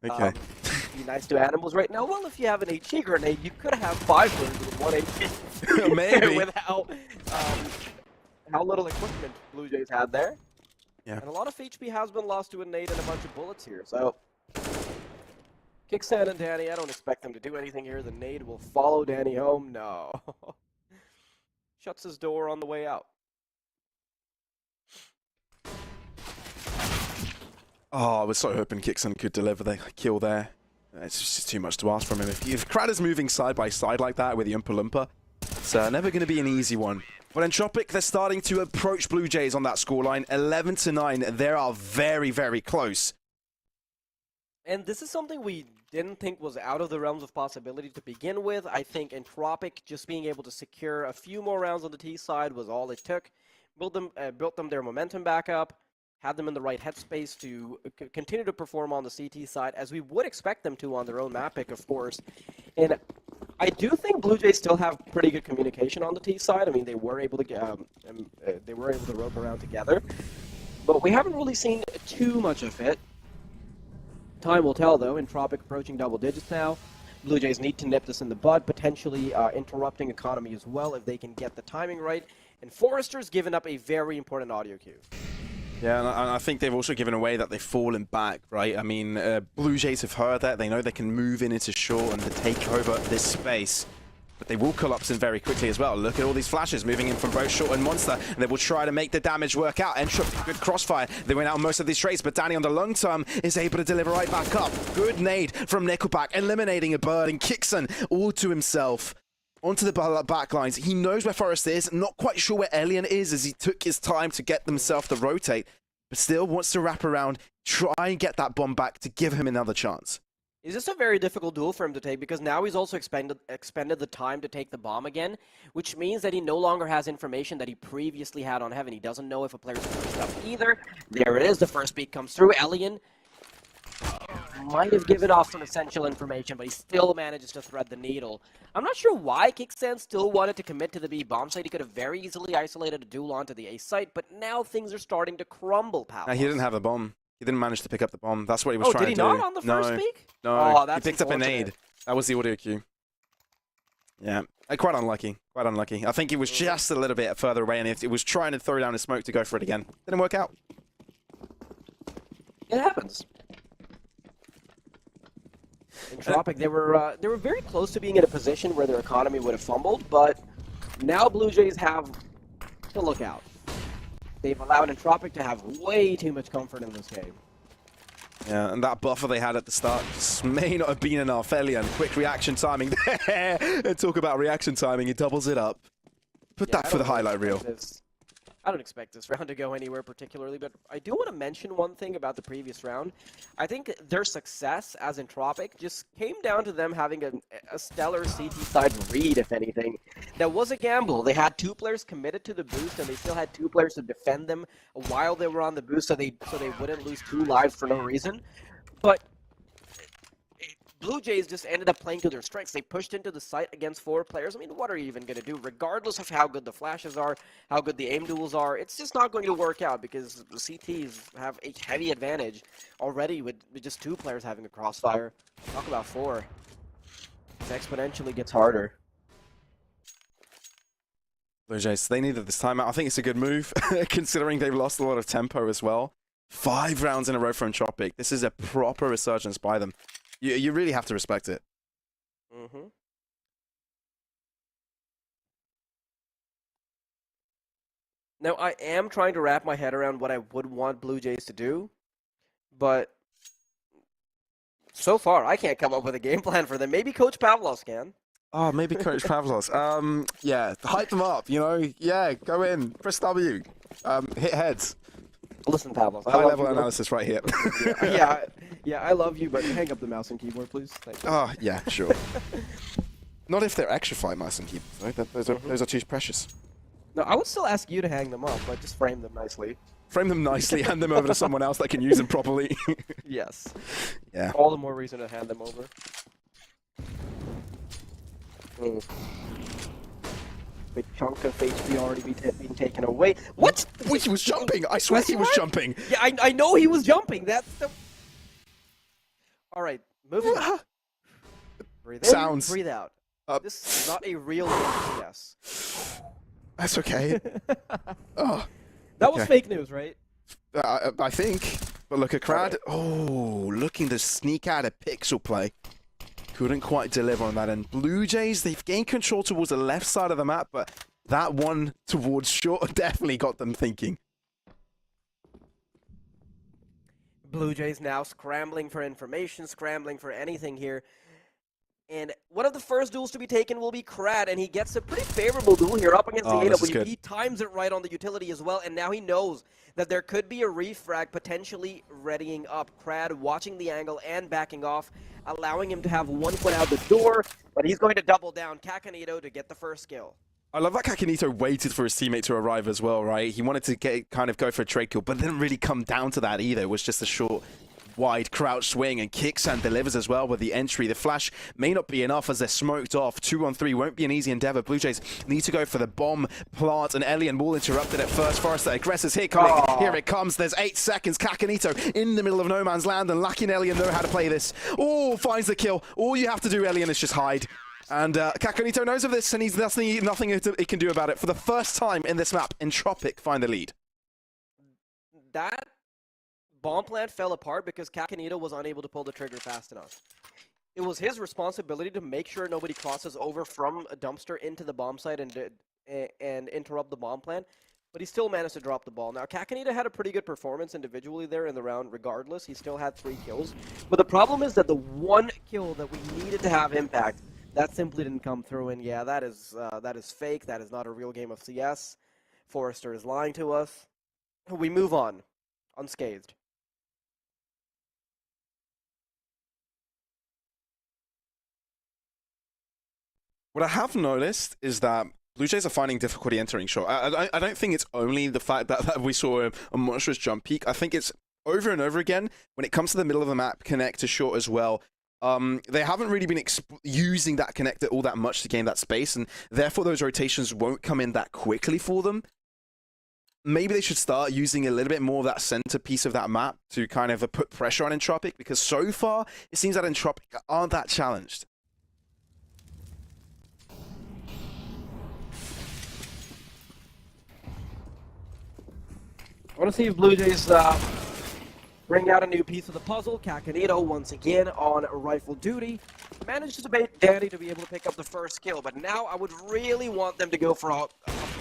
be nice to animals right now. Well, if you have an HE grenade, you could have 5 birds with 1 HE. Maybe. With how little equipment Blue Jays had there. Yeah. And a lot of HP has been lost to a nade and a bunch of bullets here, so... Kickstand and Danny, I don't expect them to do anything here. The nade will follow Danny home. No. Shuts his door on the way out. Oh, I was so hoping Kickson could deliver the kill there. It's just too much to ask from him. If Crad is moving side by side like that with the Oompa Loompa, it's never going to be an easy one. But Entropiq, they're starting to approach Blue Jays on that scoreline. 11-9. They are very, very close. And this is something we didn't think was out of the realms of possibility to begin with. I think Entropiq just being able to secure a few more rounds on the T side was all it took. Built them their momentum back up, had them in the right headspace to continue to perform on the CT side, as we would expect them to on their own map pick, of course. And I do think Blue Jays still have pretty good communication on the T side. I mean, they were able to rope around together, but we haven't really seen too much of it. Time will tell, though. Entropiq approaching double digits now. Blue Jays need to nip this in the bud, potentially interrupting economy as well if they can get the timing right. And Forrester's given up a very important audio cue. Yeah, and I think they've also given away that they've fallen back, right? I mean, Blue Jays have heard that. They know they can move in into short and to take over this space. But they will collapse in very quickly as well. Look at all these flashes moving in from both Short and Monster. And they will try to make the damage work out. Entropiq, good crossfire. They went out on most of these trades, but Danny on the long term is able to deliver right back up. Good nade from Nickelback, eliminating a bird, and Kickson all to himself. Onto the back lines. He knows where Forrest is. Not quite sure where Alien is as he took his time to get himself to rotate. But still wants to wrap around, try and get that bomb back to give him another chance. Is this a very difficult duel for him to take? Because now he's also expended the time to take the bomb again, which means that he no longer has information that he previously had on Heaven. He doesn't know if a player's pushed up either. There it is. The first beat comes through. Alien might have given off some essential information, but he still manages to thread the needle. I'm not sure why Kickstand still wanted to commit to the B bomb site. He could have very easily isolated a duel onto the A site, but now things are starting to crumble, pal. He didn't have a bomb. He didn't manage to pick up the bomb. That's what he was trying to do. Oh, did he not on the first peak? No, oh, that's he picked up a nade. That was the audio cue. Yeah, quite unlucky. Quite unlucky. I think he was just a little bit further away, and it was trying to throw down his smoke to go for it again. Didn't work out. It happens. Entropiq, they were very close to being in a position where their economy would have fumbled, but now Blue Jays have to look out. They've allowed Entropiq to have way too much comfort in this game. Yeah, and that buffer they had at the start just may not have been enough. Elian, quick reaction timing there. Talk about reaction timing, he doubles it up. Put that for the highlight reel. I don't expect this round to go anywhere particularly, but I do want to mention one thing about the previous round. I think their success as Entropic just came down to them having a stellar CT side read, if anything. That was a gamble. They had 2 players committed to the boost, and they still had 2 players to defend them while they were on the boost, so they wouldn't lose 2 lives for no reason. But Blue Jays just ended up playing to their strengths. They pushed into the site against 4 players. I mean, what are you even going to do? Regardless of how good the flashes are, how good the aim duels are, it's just not going to work out because the CTs have a heavy advantage already with just 2 players having a crossfire. Talk about 4. It exponentially gets harder. Blue Jays, they needed this timeout. I think it's a good move, considering they've lost a lot of tempo as well. 5 rounds in a row for Entropic. This is a proper resurgence by them. You really have to respect it. Mm-hmm. Now, I am trying to wrap my head around what I would want Blue Jays to do, but so far, I can't come up with a game plan for them. Maybe Coach Pavlos can. Oh, maybe Coach Pavlos. Yeah, hype them up, you know? Yeah, go in, press W, hit heads. Listen, Pavlos. High-level analysis right here. Yeah, I love you, but hang up the mouse and keyboard, please. Thank you. Oh, yeah, sure. Not if they're extra flight mouse and keyboards, right? Those are too precious. No, I would still ask you to hang them up, but just frame them nicely. Frame them nicely, hand them over to someone else that can use them properly. Yes. Yeah. All the more reason to hand them over. Big chunk of HP already being taken away. What? Wait, he was jumping! I swear he was jumping! Yeah, I know he was jumping. That's the... Alright, moving on. Breathe in, Sounds. breathe out. This is not a real yes. That's okay. Oh, that was fake news, right? I think. But look at Crad. Oh, looking to sneak out a pixel play. Couldn't quite deliver on that end. Blue Jays, they've gained control towards the left side of the map, but that one towards short definitely got them thinking. Blue Jays now scrambling for information, scrambling for anything here. And one of the first duels to be taken will be Crad, and he gets a pretty favorable duel here up against the AW. He times it right on the utility as well, and now he knows that there could be a refrag potentially readying up. Crad watching the angle and backing off, allowing him to have 1 foot out the door, but he's going to double down Kakanito to get the first kill. I love that Kakanito waited for his teammate to arrive as well, right? He wanted to kind of go for a trade kill, but it didn't really come down to that either. It was just a short, wide crouch swing, and kicks and delivers as well with the entry. The flash may not be enough as they're smoked off. 2-on-3 won't be an easy endeavor. Blue Jays need to go for the bomb plant, and Elian will interrupt it at first. Forrester aggressors here coming. Here it comes. There's 8 seconds. Kakanito in the middle of no man's land, and Lucky and Elian know how to play this. Oh, finds the kill. All you have to do, Elian, is just hide. And Kakanito knows of this, and he's nothing he can do about it. For the first time in this map, Entropic find the lead. That bomb plant fell apart because Kakanito was unable to pull the trigger fast enough. It was his responsibility to make sure nobody crosses over from a dumpster into the bomb site and interrupt the bomb plant, but he still managed to drop the ball. Now, Kakanito had a pretty good performance individually there in the round regardless. He still had 3 kills. But the problem is that the 1 kill that we needed to have impact, that simply didn't come through. And yeah, that is fake. That is not a real game of CS. Forrester is lying to us. We move on, unscathed. What I have noticed is that Blue Jays are finding difficulty entering short. I don't think it's only the fact that we saw a monstrous jump peak. I think it's over and over again when it comes to the middle of the map, connect to short as well. They haven't really been using that connector all that much to gain that space, and therefore those rotations won't come in that quickly for them. Maybe they should start using a little bit more of that center piece of that map to kind of put pressure on Entropic, because so far it seems that Entropic aren't that challenged. I want to see if Blue Jays bring out a new piece of the puzzle. Kakanito, once again, on rifle duty. Managed to bait Danny to be able to pick up the first kill, but now I would really want them to go for a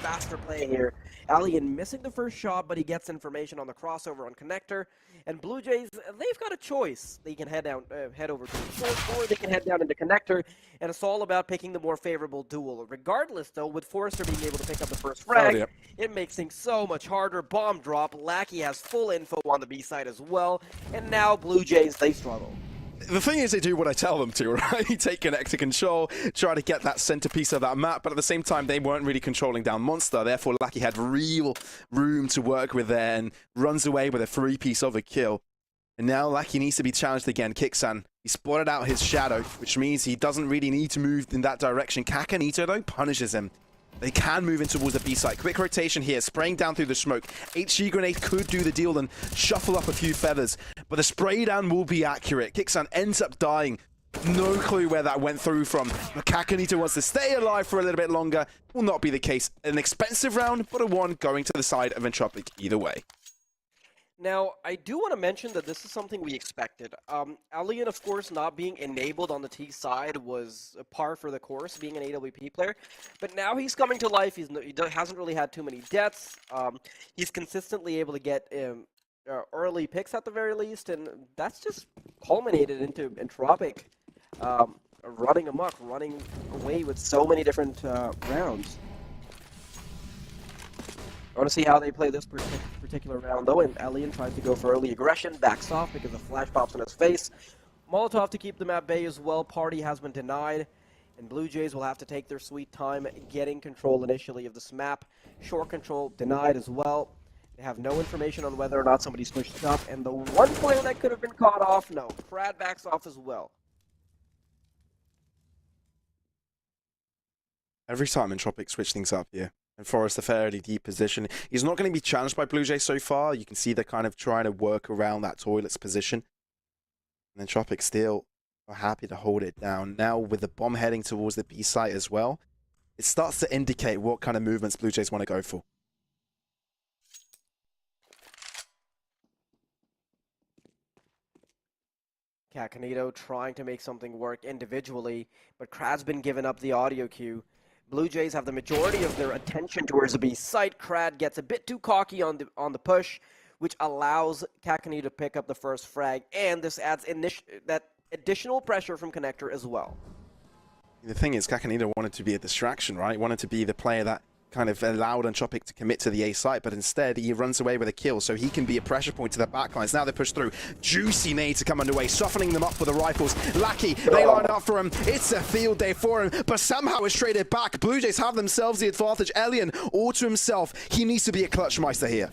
faster play here. Alien missing the first shot, but he gets information on the crossover on connector. And Blue Jays, they've got a choice. They can head over to the short, or they can head down into connector, and it's all about picking the more favorable duel. Regardless, though, with Forrester being able to pick up the first frag, it makes things so much harder. Bomb drop. Lackey has full info on the B side as well, and now Blue Jays, they struggle. The thing is, they do what I tell them to, right? Take connector control, try to get that centerpiece of that map, but at the same time, they weren't really controlling down Monster. Therefore, Lackey had real room to work with there and runs away with a 3-piece of a kill. And now Lackey needs to be challenged again. Kixan, he spotted out his shadow, which means he doesn't really need to move in that direction. Kakanito, though, punishes him. They can move in towards the B side. Quick rotation here, spraying down through the smoke. HG grenade could do the deal and shuffle up a few feathers, but the spray down will be accurate. Kixan ends up dying. No clue where that went through from. But Kakanito wants to stay alive for a little bit longer. Will not be the case. An expensive round, but a one going to the side of Entropic either way. Now, I do want to mention that this is something we expected. Alien, of course, not being enabled on the T side was a par for the course, being an AWP player. But now he's coming to life. He hasn't really had too many deaths. He's consistently able to get early picks at the very least, and that's just culminated into Entropic running amok, running away with so many different rounds. I want to see how they play this particular round, though, and Alien tries to go for early aggression, backs off because the flash pops in his face. Molotov to keep them at bay as well. Party has been denied, and Blue Jays will have to take their sweet time getting control initially of this map. Short control denied as well. They have no information on whether or not somebody's pushed up, and the one player that could have been caught off, no. Brad backs off as well. Every time Entropic switch things up here. And Forrest a fairly deep position. He's not going to be challenged by Blue Jays so far. You can see they're kind of trying to work around that toilet's position. And Entropic still are happy to hold it down. Now with the bomb heading towards the B site as well, it starts to indicate what kind of movements Blue Jays want to go for. Kakanito trying to make something work individually, but Krad's been given up the audio cue. Blue Jays have the majority of their attention towards the B site. Krad gets a bit too cocky on the push, which allows Kakanito to pick up the first frag, and this adds that additional pressure from Connector as well. The thing is, Kakanito wanted to be a distraction, right? He wanted to be the player that kind of allowed Entropic to commit to the A site, but instead he runs away with a kill, so he can be a pressure point to their backlines. Now they push through. Juicy nade to come underway, softening them up with the rifles. Lackey, they line up for him. It's a field day for him, but somehow it's traded back. Blue Jays have themselves the advantage. Alien, all to himself. He needs to be a clutch meister here.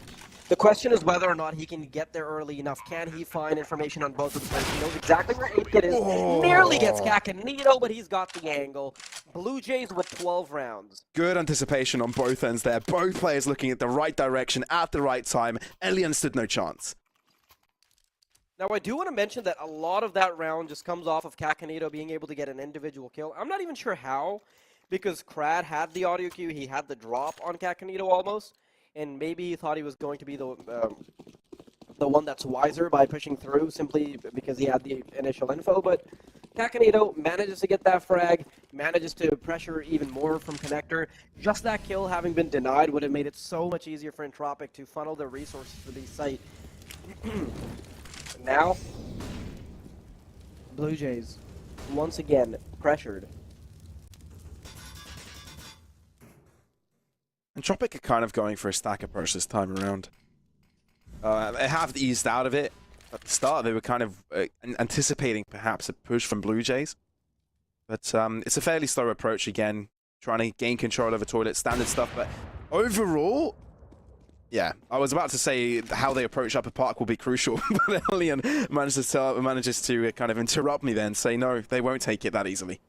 The question is whether or not he can get there early enough. Can he find information on both of the players? He knows exactly where 8-Kit is. Oh. Nearly gets Kakanito, but he's got the angle. Blue Jays with 12 rounds. Good anticipation on both ends there. Both players looking at the right direction at the right time. Alien stood no chance. Now, I do want to mention that a lot of that round just comes off of Kakanito being able to get an individual kill. I'm not even sure how, because Krad had the audio cue. He had the drop on Kakanito almost. And maybe he thought he was going to be the one that's wiser by pushing through simply because he had the initial info. But Kakanito manages to get that frag, manages to pressure even more from Connector. Just that kill having been denied would have made it so much easier for Entropic to funnel their resources to the site. Now, Blue Jays, once again, pressured. Entropic are kind of going for a stack approach this time around. They have eased out of it. At the start, they were kind of anticipating perhaps a push from Blue Jays. But it's a fairly slow approach again, trying to gain control over toilet, standard stuff. But overall, yeah, I was about to say how they approach Upper Park will be crucial. But Alien manages to kind of interrupt me then, say no, they won't take it that easily.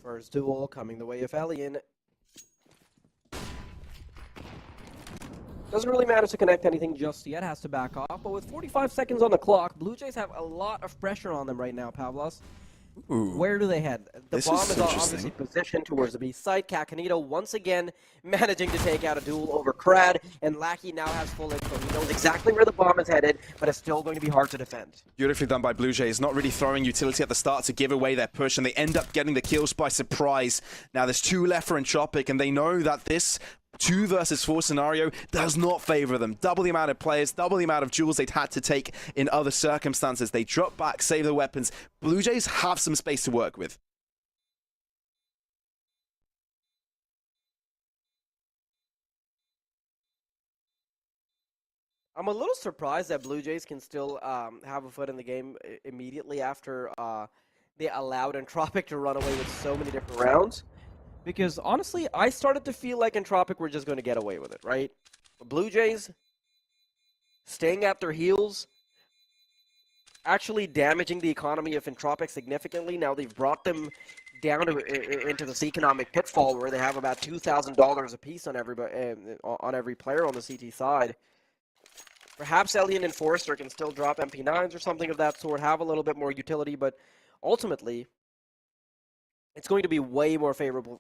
First duel coming the way of Alien. Doesn't really matter to connect anything just yet, has to back off, but with 45 seconds on the clock, Blue Jays have a lot of pressure on them right now, Pavlos. Ooh. Where do they head? The This bomb is is obviously interesting. positioned towards the B side. Cacanito once again managing to take out a duel over Krad, and Lackey now has full info. He knows exactly where the bomb is headed, but it's still going to be hard to defend. Beautifully done by BLUEJAYS, not really throwing utility at the start to give away their push, and they end up getting the kills by surprise. Now there's 2 left for Entropiq, and they know that this 2 versus 4 scenario does not favor them. Double the amount of players, double the amount of duels they'd had to take in other circumstances. They drop back, save the weapons. BLUEJAYS have some space to work with. I'm a little surprised that BLUEJAYS can still have a foot in the game immediately after they allowed Entropiq to run away with so many different rounds. Because honestly, I started to feel like Entropiq were just going to get away with it, right? But BLUEJAYS staying at their heels, actually damaging the economy of Entropiq significantly. Now they've brought them down into this economic pitfall where they have about $2,000 apiece on every player on the CT side. Perhaps Elian and Forrester can still drop MP9s or something of that sort, have a little bit more utility, but ultimately, it's going to be way more favorable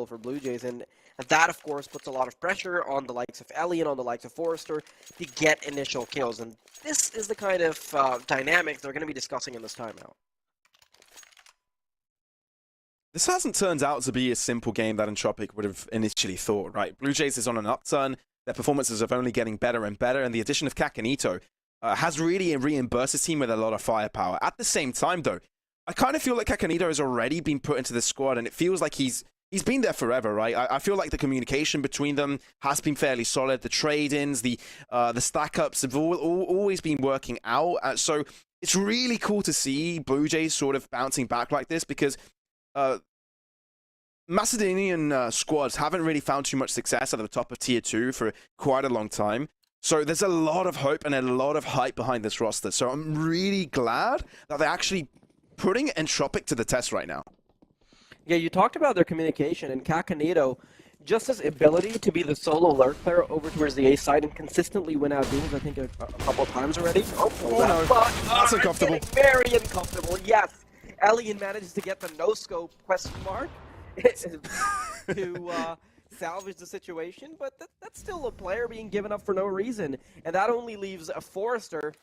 for BLUEJAYS, and that, of course, puts a lot of pressure on the likes of Elian, on the likes of Forrester, to get initial kills, and this is the kind of dynamic they're going to be discussing in this timeout. This hasn't turned out to be a simple game that Entropiq would have initially thought, right? BLUEJAYS is on an upturn. Their performances are only getting better and better, and the addition of Cacanito has really reimbursed his team with a lot of firepower. At the same time, though, I kind of feel like Cacanito has already been put into the squad, and it feels like he's been there forever, right? I feel like the communication between them has been fairly solid. The trade-ins, the stack-ups have always been working out. So it's really cool to see BLUEJAYS sort of bouncing back like this, because Macedonian squads haven't really found too much success at the top of Tier 2 for quite a long time. So there's a lot of hope and a lot of hype behind this roster. So I'm really glad that they're actually putting Entropiq to the test right now. Yeah, you talked about their communication, and Cacanito, just his ability to be the solo lurk player over towards the A side and consistently win out duels, I think, a couple of times already. Oh no, that's uncomfortable. Very uncomfortable, yes. Elian manages to get the no-scope question mark to salvage the situation, but that's still a player being given up for no reason, and that only leaves a Forrester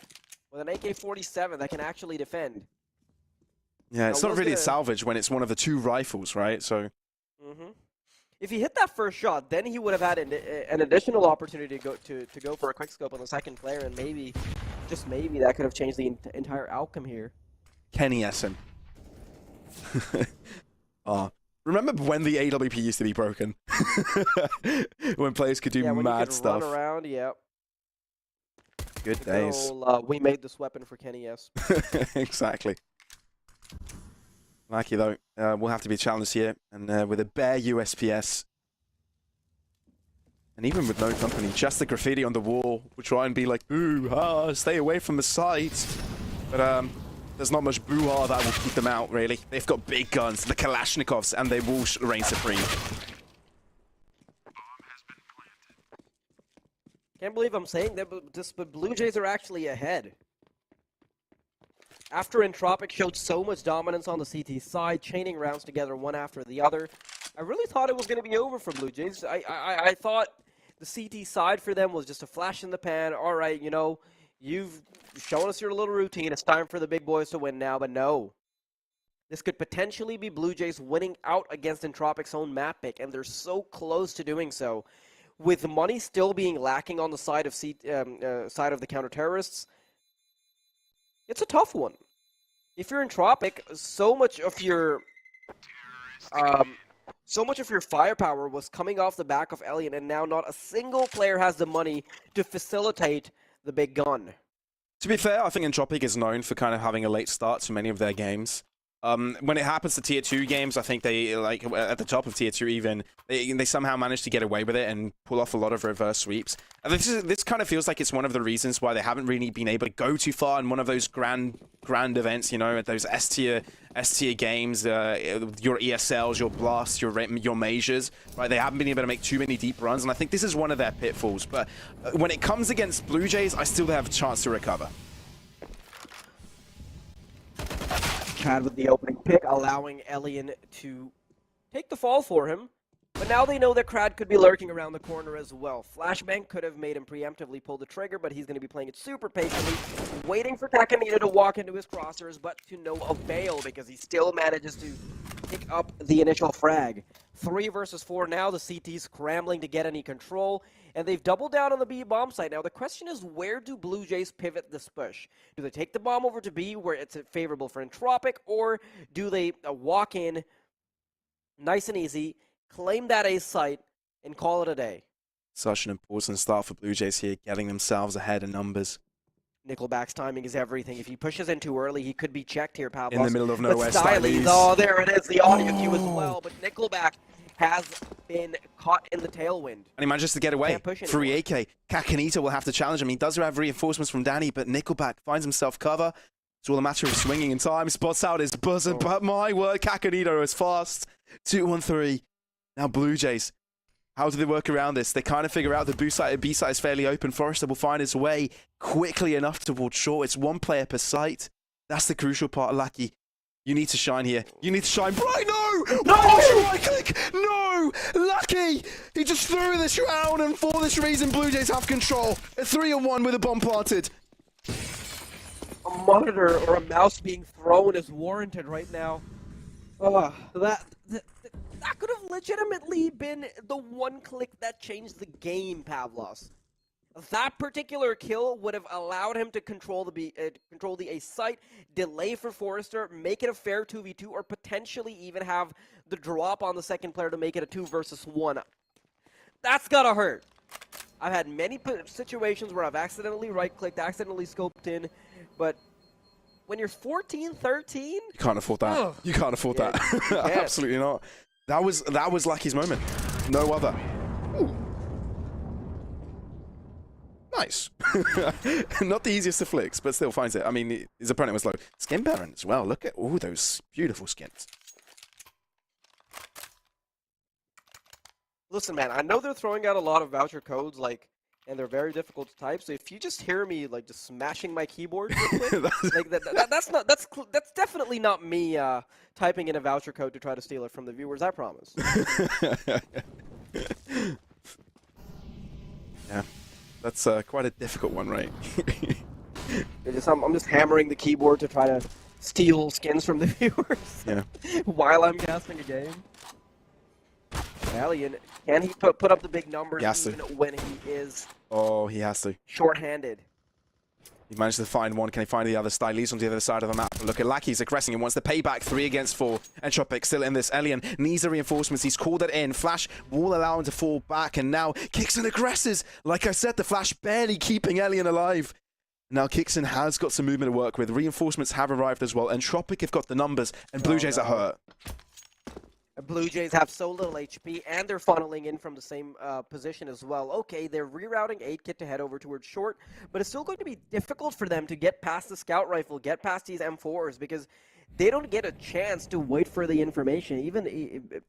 with an AK-47 that can actually defend. Yeah, it's not really a salvage when it's one of the 2 rifles, right? So. If he hit that first shot, then he would have had an additional opportunity to go for a quick scope on the second player, and maybe, just maybe, that could have changed the entire outcome here. Kenny Essen. Remember when the AWP used to be broken? When players could do mad stuff. Run around, yeah. Good days. We made this weapon for Kenny S. Exactly. Lucky though, we'll have to be challenged here, and with a bare USPS, and even with no company, just the graffiti on the wall will try and be like, boo-ha, stay away from the site. But there's not much boo-ha that will keep them out, really. They've got big guns, the Kalashnikovs, and they will reign supreme. Can't believe I'm saying that, but BLUEJAYS are actually ahead. After Entropiq showed so much dominance on the CT side, chaining rounds together one after the other, I really thought it was going to be over for BLUEJAYS. I thought the CT side for them was just a flash in the pan. All right, you know, you've shown us your little routine. It's time for the big boys to win now, but no. This could potentially be BLUEJAYS winning out against Entropiq's own map pick, and they're so close to doing so. With money still being lacking on the side of the counter-terrorists, it's a tough one. If you're Entropiq, so much of your firepower was coming off the back of Elian, and now not a single player has the money to facilitate the big gun. To be fair, I think Entropiq is known for kind of having a late start to many of their games. When it happens to Tier 2 games, I think they, like, at the top of Tier 2 even, they somehow manage to get away with it and pull off a lot of reverse sweeps. And this kind of feels like it's one of the reasons why they haven't really been able to go too far in one of those grand events, you know, at those S-tier games, your ESLs, your Blasts, your Majors, right? They haven't been able to make too many deep runs, and I think this is one of their pitfalls. But when it comes against BLUEJAYS, I still have a chance to recover. had with the opening pick, allowing Elian to take the fall for him. But now they know that Krad could be lurking around the corner as well. Flashbang could have made him preemptively pull the trigger, but he's going to be playing it super patiently, waiting for Takamita to walk into his crosshairs, but to no avail because he still manages to pick up the initial frag. 3 versus 4 now, the CT's scrambling to get any control, and they've doubled down on the B bomb site. Now the question is, where do Blue Jays pivot this push? Do they take the bomb over to B where it's favorable for Entropic, or do they walk in nice and easy, claim that A site, and call it a day? Such an important start for Blue Jays here, getting themselves ahead in numbers. Nickelback's timing is everything. If he pushes in too early, he could be checked here, Pavlos. In the middle of nowhere, but Stylies. Oh, there it is, the audio cue as well. But Nickelback has been caught in the tailwind. And he manages to get away. Free AK. Kakanita will have to challenge him. He does have reinforcements from Danny, but Nickelback finds himself cover. It's all a matter of swinging in time. Spots out his buzzer, but my word, Kakanita is fast. 2-1-3. Now Blue Jays. How do they work around this? They kind of figure out the B site is fairly open. Forrester will find his way quickly enough towards short. It's 1 player per site. That's the crucial part, Lucky. You need to shine here. You need to shine bright. No! No! Right click! No! Lucky! He just threw this round, and for this reason, Blue Jays have control. A 3-on-1 with a bomb planted. A monitor or a mouse being thrown is warranted right now. That could have legitimately been the one click that changed the game, Pavlos. That particular kill would have allowed him to control the A site, delay for Forrester, make it a fair 2v2, or potentially even have the drop on the second player to make it a 2 versus 1. That's gotta hurt. I've had many situations where I've accidentally right-clicked, accidentally scoped in, but when you're 14-13... You can't afford that. You can't afford that. Absolutely not. That was Lucky's moment. No other. Ooh. Nice. Not the easiest of flicks, but still finds it. I mean, his opponent was low. Skin Baron as well. Look at all those beautiful skins. Listen, man, I know they're throwing out a lot of voucher codes, and they're very difficult to type. So if you just hear me just smashing my keyboard real quick, that's definitely not me typing in a voucher code to try to steal it from the viewers. I promise. Yeah, that's quite a difficult one, right? I'm just hammering the keyboard to try to steal skins from the viewers. Yeah. While I'm casting a game. Alien, can he put up the big numbers even when he is he has to. Short-handed? He managed to find one. Can he find the other? Stylies on the other side of the map. Look at Lackey. He's aggressing and wants the payback. 3 against 4. Entropic still in this. Elian needs the reinforcements. He's called it in. Flash will allow him to fall back. And now Kixon aggresses. Like I said, the Flash barely keeping Elian alive. Now Kixon has got some movement to work with. Reinforcements have arrived as well. Entropic have got the numbers. And Blue Jays are hurt. Blue Jays have so little HP, and they're funneling in from the same position as well. Okay, they're rerouting 8-Kit to head over towards short, but it's still going to be difficult for them to get past the scout rifle, get past these M4s, because they don't get a chance to wait for the information. Even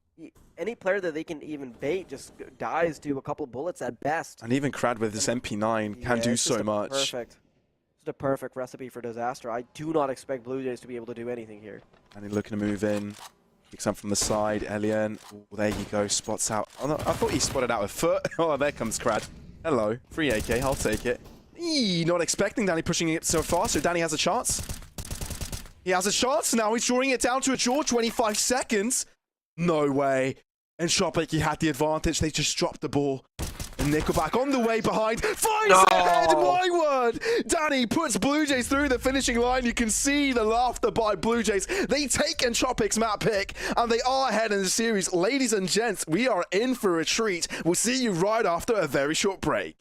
any player that they can even bait just dies to a couple bullets at best. And even Krad with his MP9 can do so much. Perfect. It's a perfect recipe for disaster. I do not expect Blue Jays to be able to do anything here. And he's looking to move in. Picks up from the side, Elian. Oh, there you go, spots out. Oh, no, I thought he spotted out a foot. Oh, there comes Krad. Hello, free AK, I'll take it. Not expecting Danny pushing it so far, so Danny has a chance. He has a chance now, he's drawing it down to a draw, 25 seconds. No way. Entropic, he had the advantage, they just dropped the ball. And Nickelback on the way behind, finds ahead, my word! Danny puts Blue Jays through the finishing line. You can see the laughter by Blue Jays. They take Entropic's map pick, and they are ahead in the series. Ladies and gents, we are in for a treat. We'll see you right after a very short break.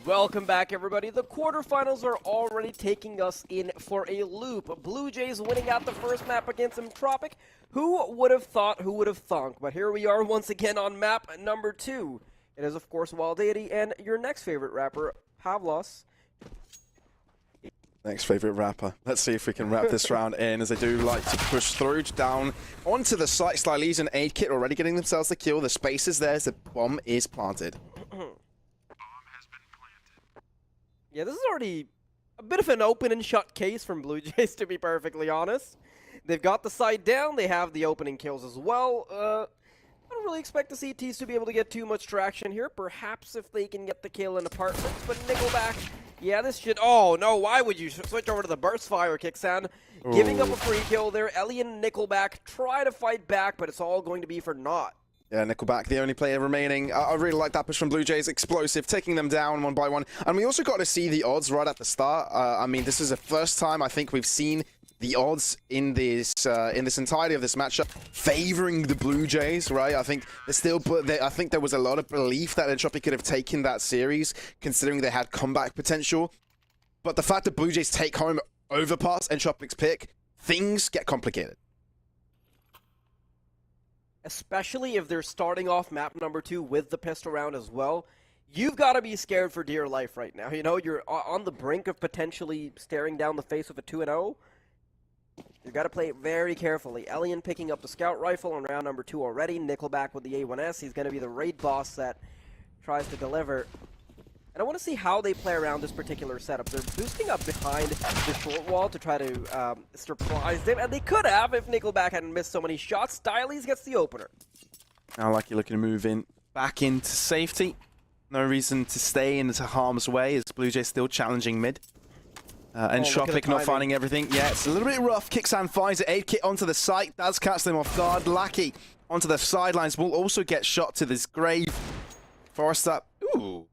Welcome back, everybody. The quarterfinals are already taking us in for a loop. Blue Jays winning out the first map against Entropiq. Who would have thought, who would have thunk? But here we are once again on map number 2. It is, of course, Wild Deity and your next favorite rapper, Pavlos. Next favorite rapper. Let's see if we can wrap this round in, as they do like to push through down onto the site. Slylee's and Aid Kit already getting themselves the kill. The space is there as the bomb is planted. Yeah, this is already a bit of an open and shut case from Blue Jays, to be perfectly honest. They've got the side down, they have the opening kills as well. I don't really expect the CTs to be able to get too much traction here. Perhaps if they can get the kill in apartments, but Nickelback, yeah, this should... Oh, no, why would you switch over to the burst fire, Kicksan? Giving up a free kill there. Ellie and Nickelback try to fight back, but it's all going to be for naught. Yeah, Nickelback, the only player remaining. I really like that push from Blue Jays. Explosive, taking them down one by one. And we also got to see the odds right at the start. I mean, this is the first time I think we've seen the odds in this entirety of this matchup favoring the Blue Jays, right? I think I think there was a lot of belief that Entropiq could have taken that series, considering they had comeback potential. But the fact that Blue Jays take home overpass Entropiq's pick, things get complicated. Especially if they're starting off map number 2 with the pistol round as well. You've got to be scared for dear life right now. You know, you're on the brink of potentially staring down the face of a 2-0. You've got to play it very carefully. Elian picking up the scout rifle on round number 2 already. Nickelback with the A1S. He's going to be the raid boss that tries to deliver. And I want to see how they play around this particular setup. They're boosting up behind the short wall to try to surprise them. And they could have if Nickelback hadn't missed so many shots. Styles gets the opener. Now Lucky looking to move in back into safety. No reason to stay into harm's way as Blue Jays still challenging mid. Entropiq not finding everything. Yeah, it's a little bit rough. Kicksan finds it. Aid Kit onto the site. Does catch them off guard. Lackey onto the sidelines will also get shot to this grave. Forrester. Ooh.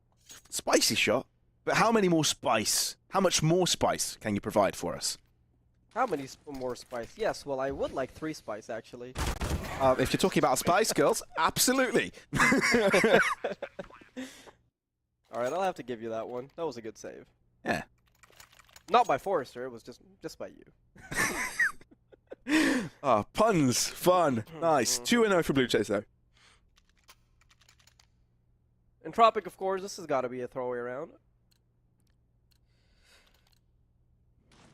Spicy shot. But how many more spice? How much more spice can you provide for us? How many more spice? Yes, well, I would like 3 spice, actually. If you're talking about Spice Girls, absolutely. Alright, I'll have to give you that one. That was a good save. Yeah. Not by Forrester, it was just by you. Puns. Fun. Nice. 2-0 for Blue Jays, though. Entropiq, of course, this has got to be a throwaway round.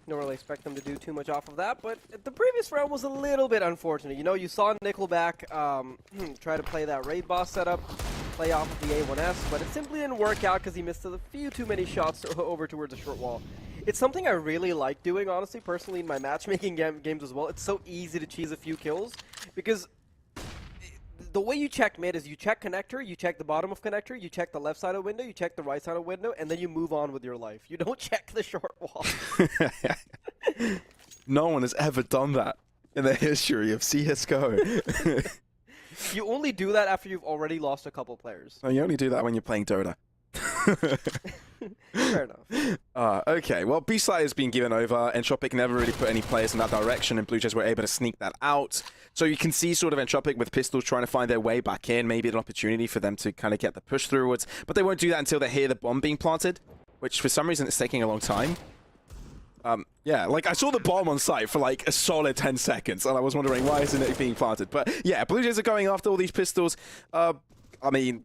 Don't really expect them to do too much off of that, but the previous round was a little bit unfortunate. You know, you saw Nickelback try to play that raid boss setup, play off of the A1S, but it simply didn't work out because he missed a few too many shots over towards the short wall. It's something I really like doing, honestly, personally, in my matchmaking games as well. It's so easy to cheese a few kills, because the way you check mid is you check connector, you check the bottom of connector, you check the left side of window, you check the right side of window, and then you move on with your life. You don't check the short wall. No one has ever done that in the history of CSGO. You only do that after you've already lost a couple players. No, you only do that when you're playing Dota. Fair enough. Okay, well, B-Side has been given over. Entropiq never really put any players in that direction, and Blue Jays were able to sneak that out. So you can see sort of Entropiq with pistols trying to find their way back in, maybe an opportunity for them to kind of get the push throughwards. But they won't do that until they hear the bomb being planted, which for some reason is taking a long time. Yeah, like I saw the bomb on site for like a solid 10 seconds, and I was wondering why isn't it being planted. But yeah, Blue Jays are going after all these pistols. I mean,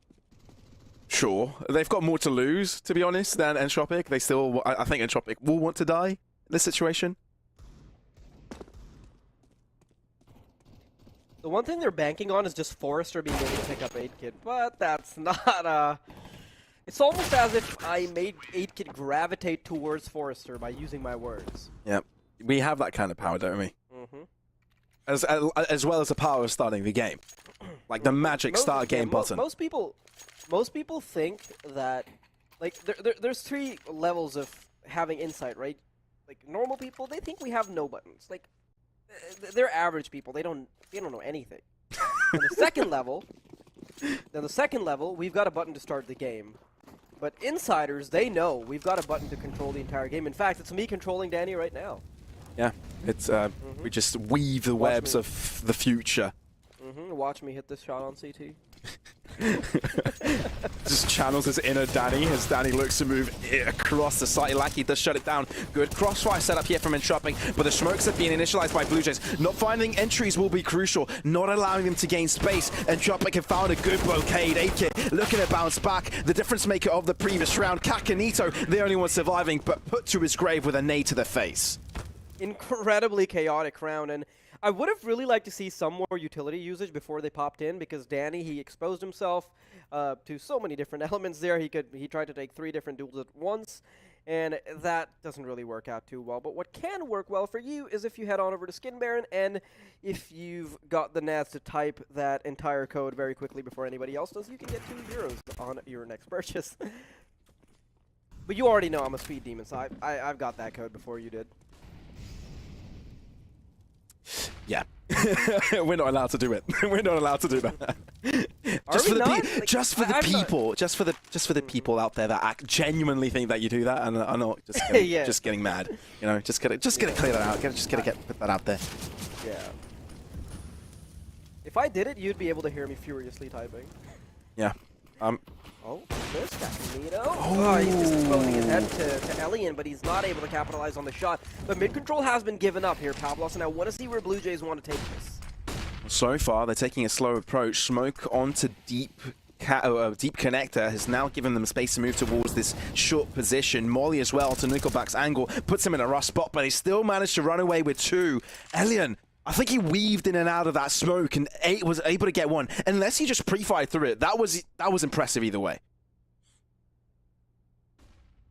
sure, they've got more to lose, to be honest, than Entropiq. They still, I think Entropiq will want to die in this situation. The one thing they're banking on is just Forrester being able to pick up 8-Kid, but that's not, it's almost as if I made 8-Kid gravitate towards Forrester by using my words. Yeah, we have that kind of power, don't we? Mm-hmm. As well as the power of starting the game. Like the magic start game button. Most people think that, like, there's 3 levels of having insight, right? Like, normal people, they think we have no buttons. Like, they're average people. They don't know anything. And the second level, we've got a button to start the game. But insiders, they know we've got a button to control the entire game. In fact, it's me controlling Danny right now. Yeah, it's we just weave the webs of the future. Watch me hit this shot on CT. Just channels his inner Danny as Danny looks to move across the site. Lackey does shut it down. Good crossfire setup here from Entropiq, but the smokes are being initialized by BLUEJAYS. Not finding entries will be crucial, not allowing them to gain space. Entropiq have found a good blockade. A-Kit looking to bounce back. The difference maker of the previous round, Kakanito, the only one surviving, but put to his grave with a nade to the face. Incredibly chaotic round, and I would have really liked to see some more utility usage before they popped in, because Danny, he exposed himself to so many different elements there. He tried to take 3 different duels at once, and that doesn't really work out too well. But what can work well for you is if you head on over to Skin Baron, and if you've got the Nads to type that entire code very quickly before anybody else does, you can get €2 on your next purchase. But you already know I'm a speed demon, so I've got that code before you did. Yeah. We're not allowed to do it. We're not allowed to do that. Just for the people out there that genuinely think that you do that, and are not just getting, yeah. just getting mad. You know, just gotta clear that out. Just gotta put that out there. Yeah. If I did it, you'd be able to hear me furiously typing. Yeah. Oh, there's Kakanito. Oh, he's just exposing his head to Elian, but he's not able to capitalize on the shot. But mid-control has been given up here, Pavlos, and I want to see where BLUEJAYS want to take this. So far, they're taking a slow approach. Smoke onto deep connector has now given them space to move towards this short position. Molly as well to Nickelback's angle, puts him in a rough spot, but they still managed to run away with 2. Elian, I think he weaved in and out of that smoke and was able to get 1. Unless he just pre-fired through it, that was impressive either way.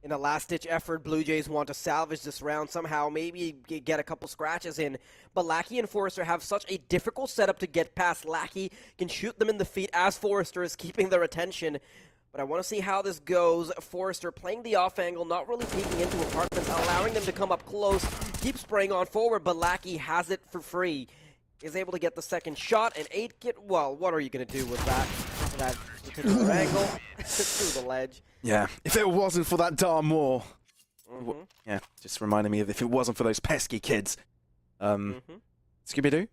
In a last-ditch effort, BLUEJAYS want to salvage this round somehow, maybe get a couple scratches in. But Lackey and Forrester have such a difficult setup to get past. Lackey can shoot them in the feet as Forrester is keeping their attention. But I want to see how this goes. Forrester playing the off angle, not really peeking into apartments, allowing them to come up close, keep spraying on forward, but Lackey has it for free. Is able to get the second shot, and 8-Kit, well, what are you going to do with that particular angle? Through the ledge. Yeah, if it wasn't for that darn wall. Yeah, just reminded me of if it wasn't for those pesky kids. Scooby-Doo?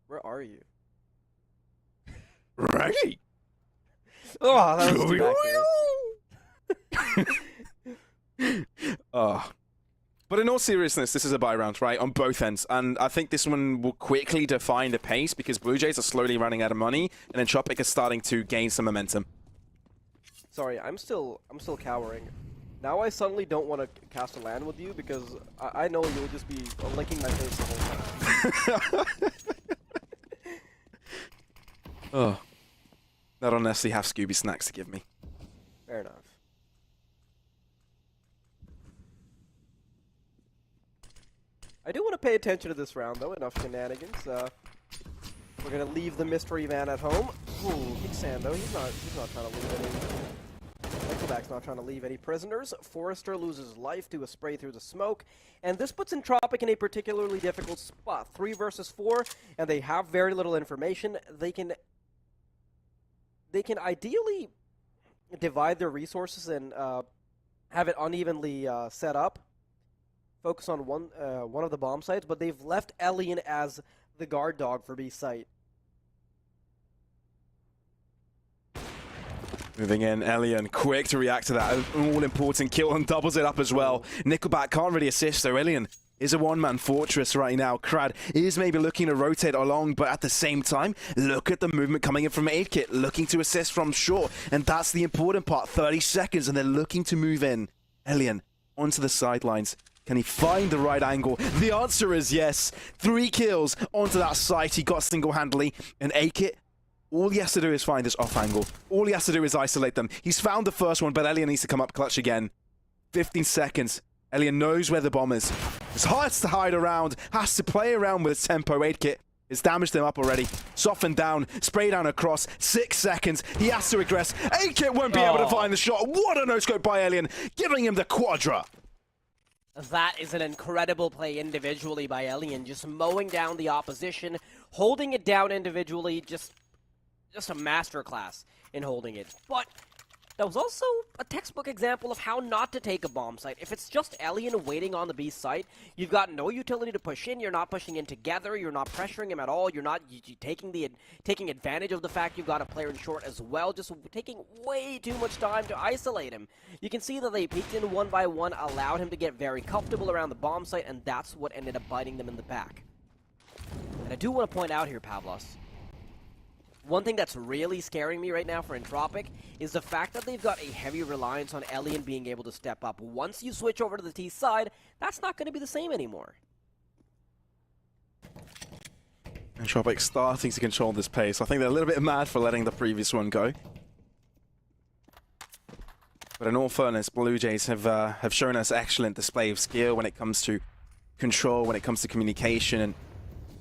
Where are you? Right. Oh, that was too Oh. But in all seriousness, this is a buy round, right, on both ends. And I think this one will quickly define the pace because BLUEJAYS are slowly running out of money, and Entropiq is starting to gain some momentum. Sorry, I'm still cowering. Now I suddenly don't want to cast a land with you because I know you'll just be licking my face the whole time. Oh. I don't necessarily have Scooby snacks to give me. Fair enough. I do want to pay attention to this round, though. Enough shenanigans. We're gonna leave the mystery van at home. Ooh, Sando. He's not trying to leave any. Nickelback's not trying to leave any prisoners. Forrester loses life to a spray through the smoke, and this puts Entropiq in a particularly difficult spot. 3 versus 4, and they have very little information. They can ideally divide their resources and have it unevenly set up. Focus on one of the bomb sites, but they've left Elian as the guard dog for B site. Moving in, Elian, quick to react to that all-important kill and doubles it up as well. Nickelback can't really assist, so Elian is a one-man fortress right now. Crad is maybe looking to rotate along, but at the same time, look at the movement coming in from 8-Kit, looking to assist from short, and that's the important part. 30 seconds, and they're looking to move in. Elian onto the sidelines. Can he find the right angle? The answer is yes. 3 kills onto that site. He got single-handedly, and 8-Kit, all he has to do is find this off angle. All he has to do is isolate them. He's found the first one, but Elian needs to come up clutch again. 15 seconds. Elian knows where the bomb is. It's hard to hide around. Has to play around with his tempo. 8-Kit has damaged him up already. Softened down. Spray down across. 6 seconds. He has to regress. 8-Kit won't be able to find the shot. What a no-scope by Elian, giving him the quadra. That is an incredible play individually by Elian, just mowing down the opposition, holding it down individually, just a masterclass in holding it. But That was also a textbook example of how not to take a bomb site. If it's just Elian waiting on the B site, you've got no utility to push in, you're not pushing in together, you're not pressuring him at all, you're not taking advantage of the fact you've got a player in short as well, just taking way too much time to isolate him. You can see that they peeked in one by one, allowed him to get very comfortable around the bomb site, and that's what ended up biting them in the back. And I do want to point out here, Pavlos, one thing that's really scaring me right now for Entropic is the fact that they've got a heavy reliance on Elian being able to step up. Once you switch over to the T side, that's not going to be the same anymore. Entropiq starting to control this pace. I think they're a little bit mad for letting the previous one go. But in all fairness, Blue Jays have shown us excellent display of skill when it comes to control, when it comes to communication and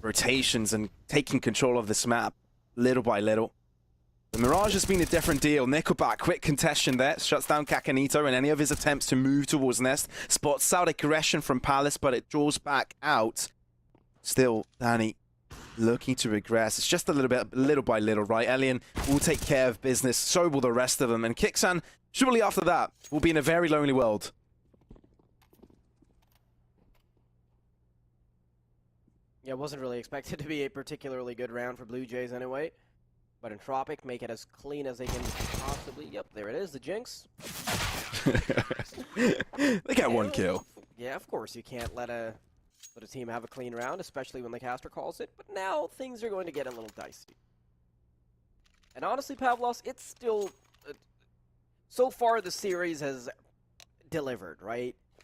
rotations and taking control of this map. Little by little. The Mirage has been a different deal. Nickelback, quick contestation there. Shuts down Kakanito and any of his attempts to move towards Nest. Spots out aggression from Palace, but it draws back out. Still, Danny looking to regress. It's just a little bit, little by little, right? Elian will take care of business. So will the rest of them. And Kixan, surely after that, will be in a very lonely world. Yeah, it wasn't really expected to be a particularly good round for Blue Jays anyway. But Entropiq make it as clean as they can possibly. Yep, there it is, the Jinx. They get one kill. Yeah, of course, you can't let a team have a clean round, especially when the caster calls it. But now things are going to get a little dicey. And honestly, Pavlos, it's still... so far the series has delivered, right?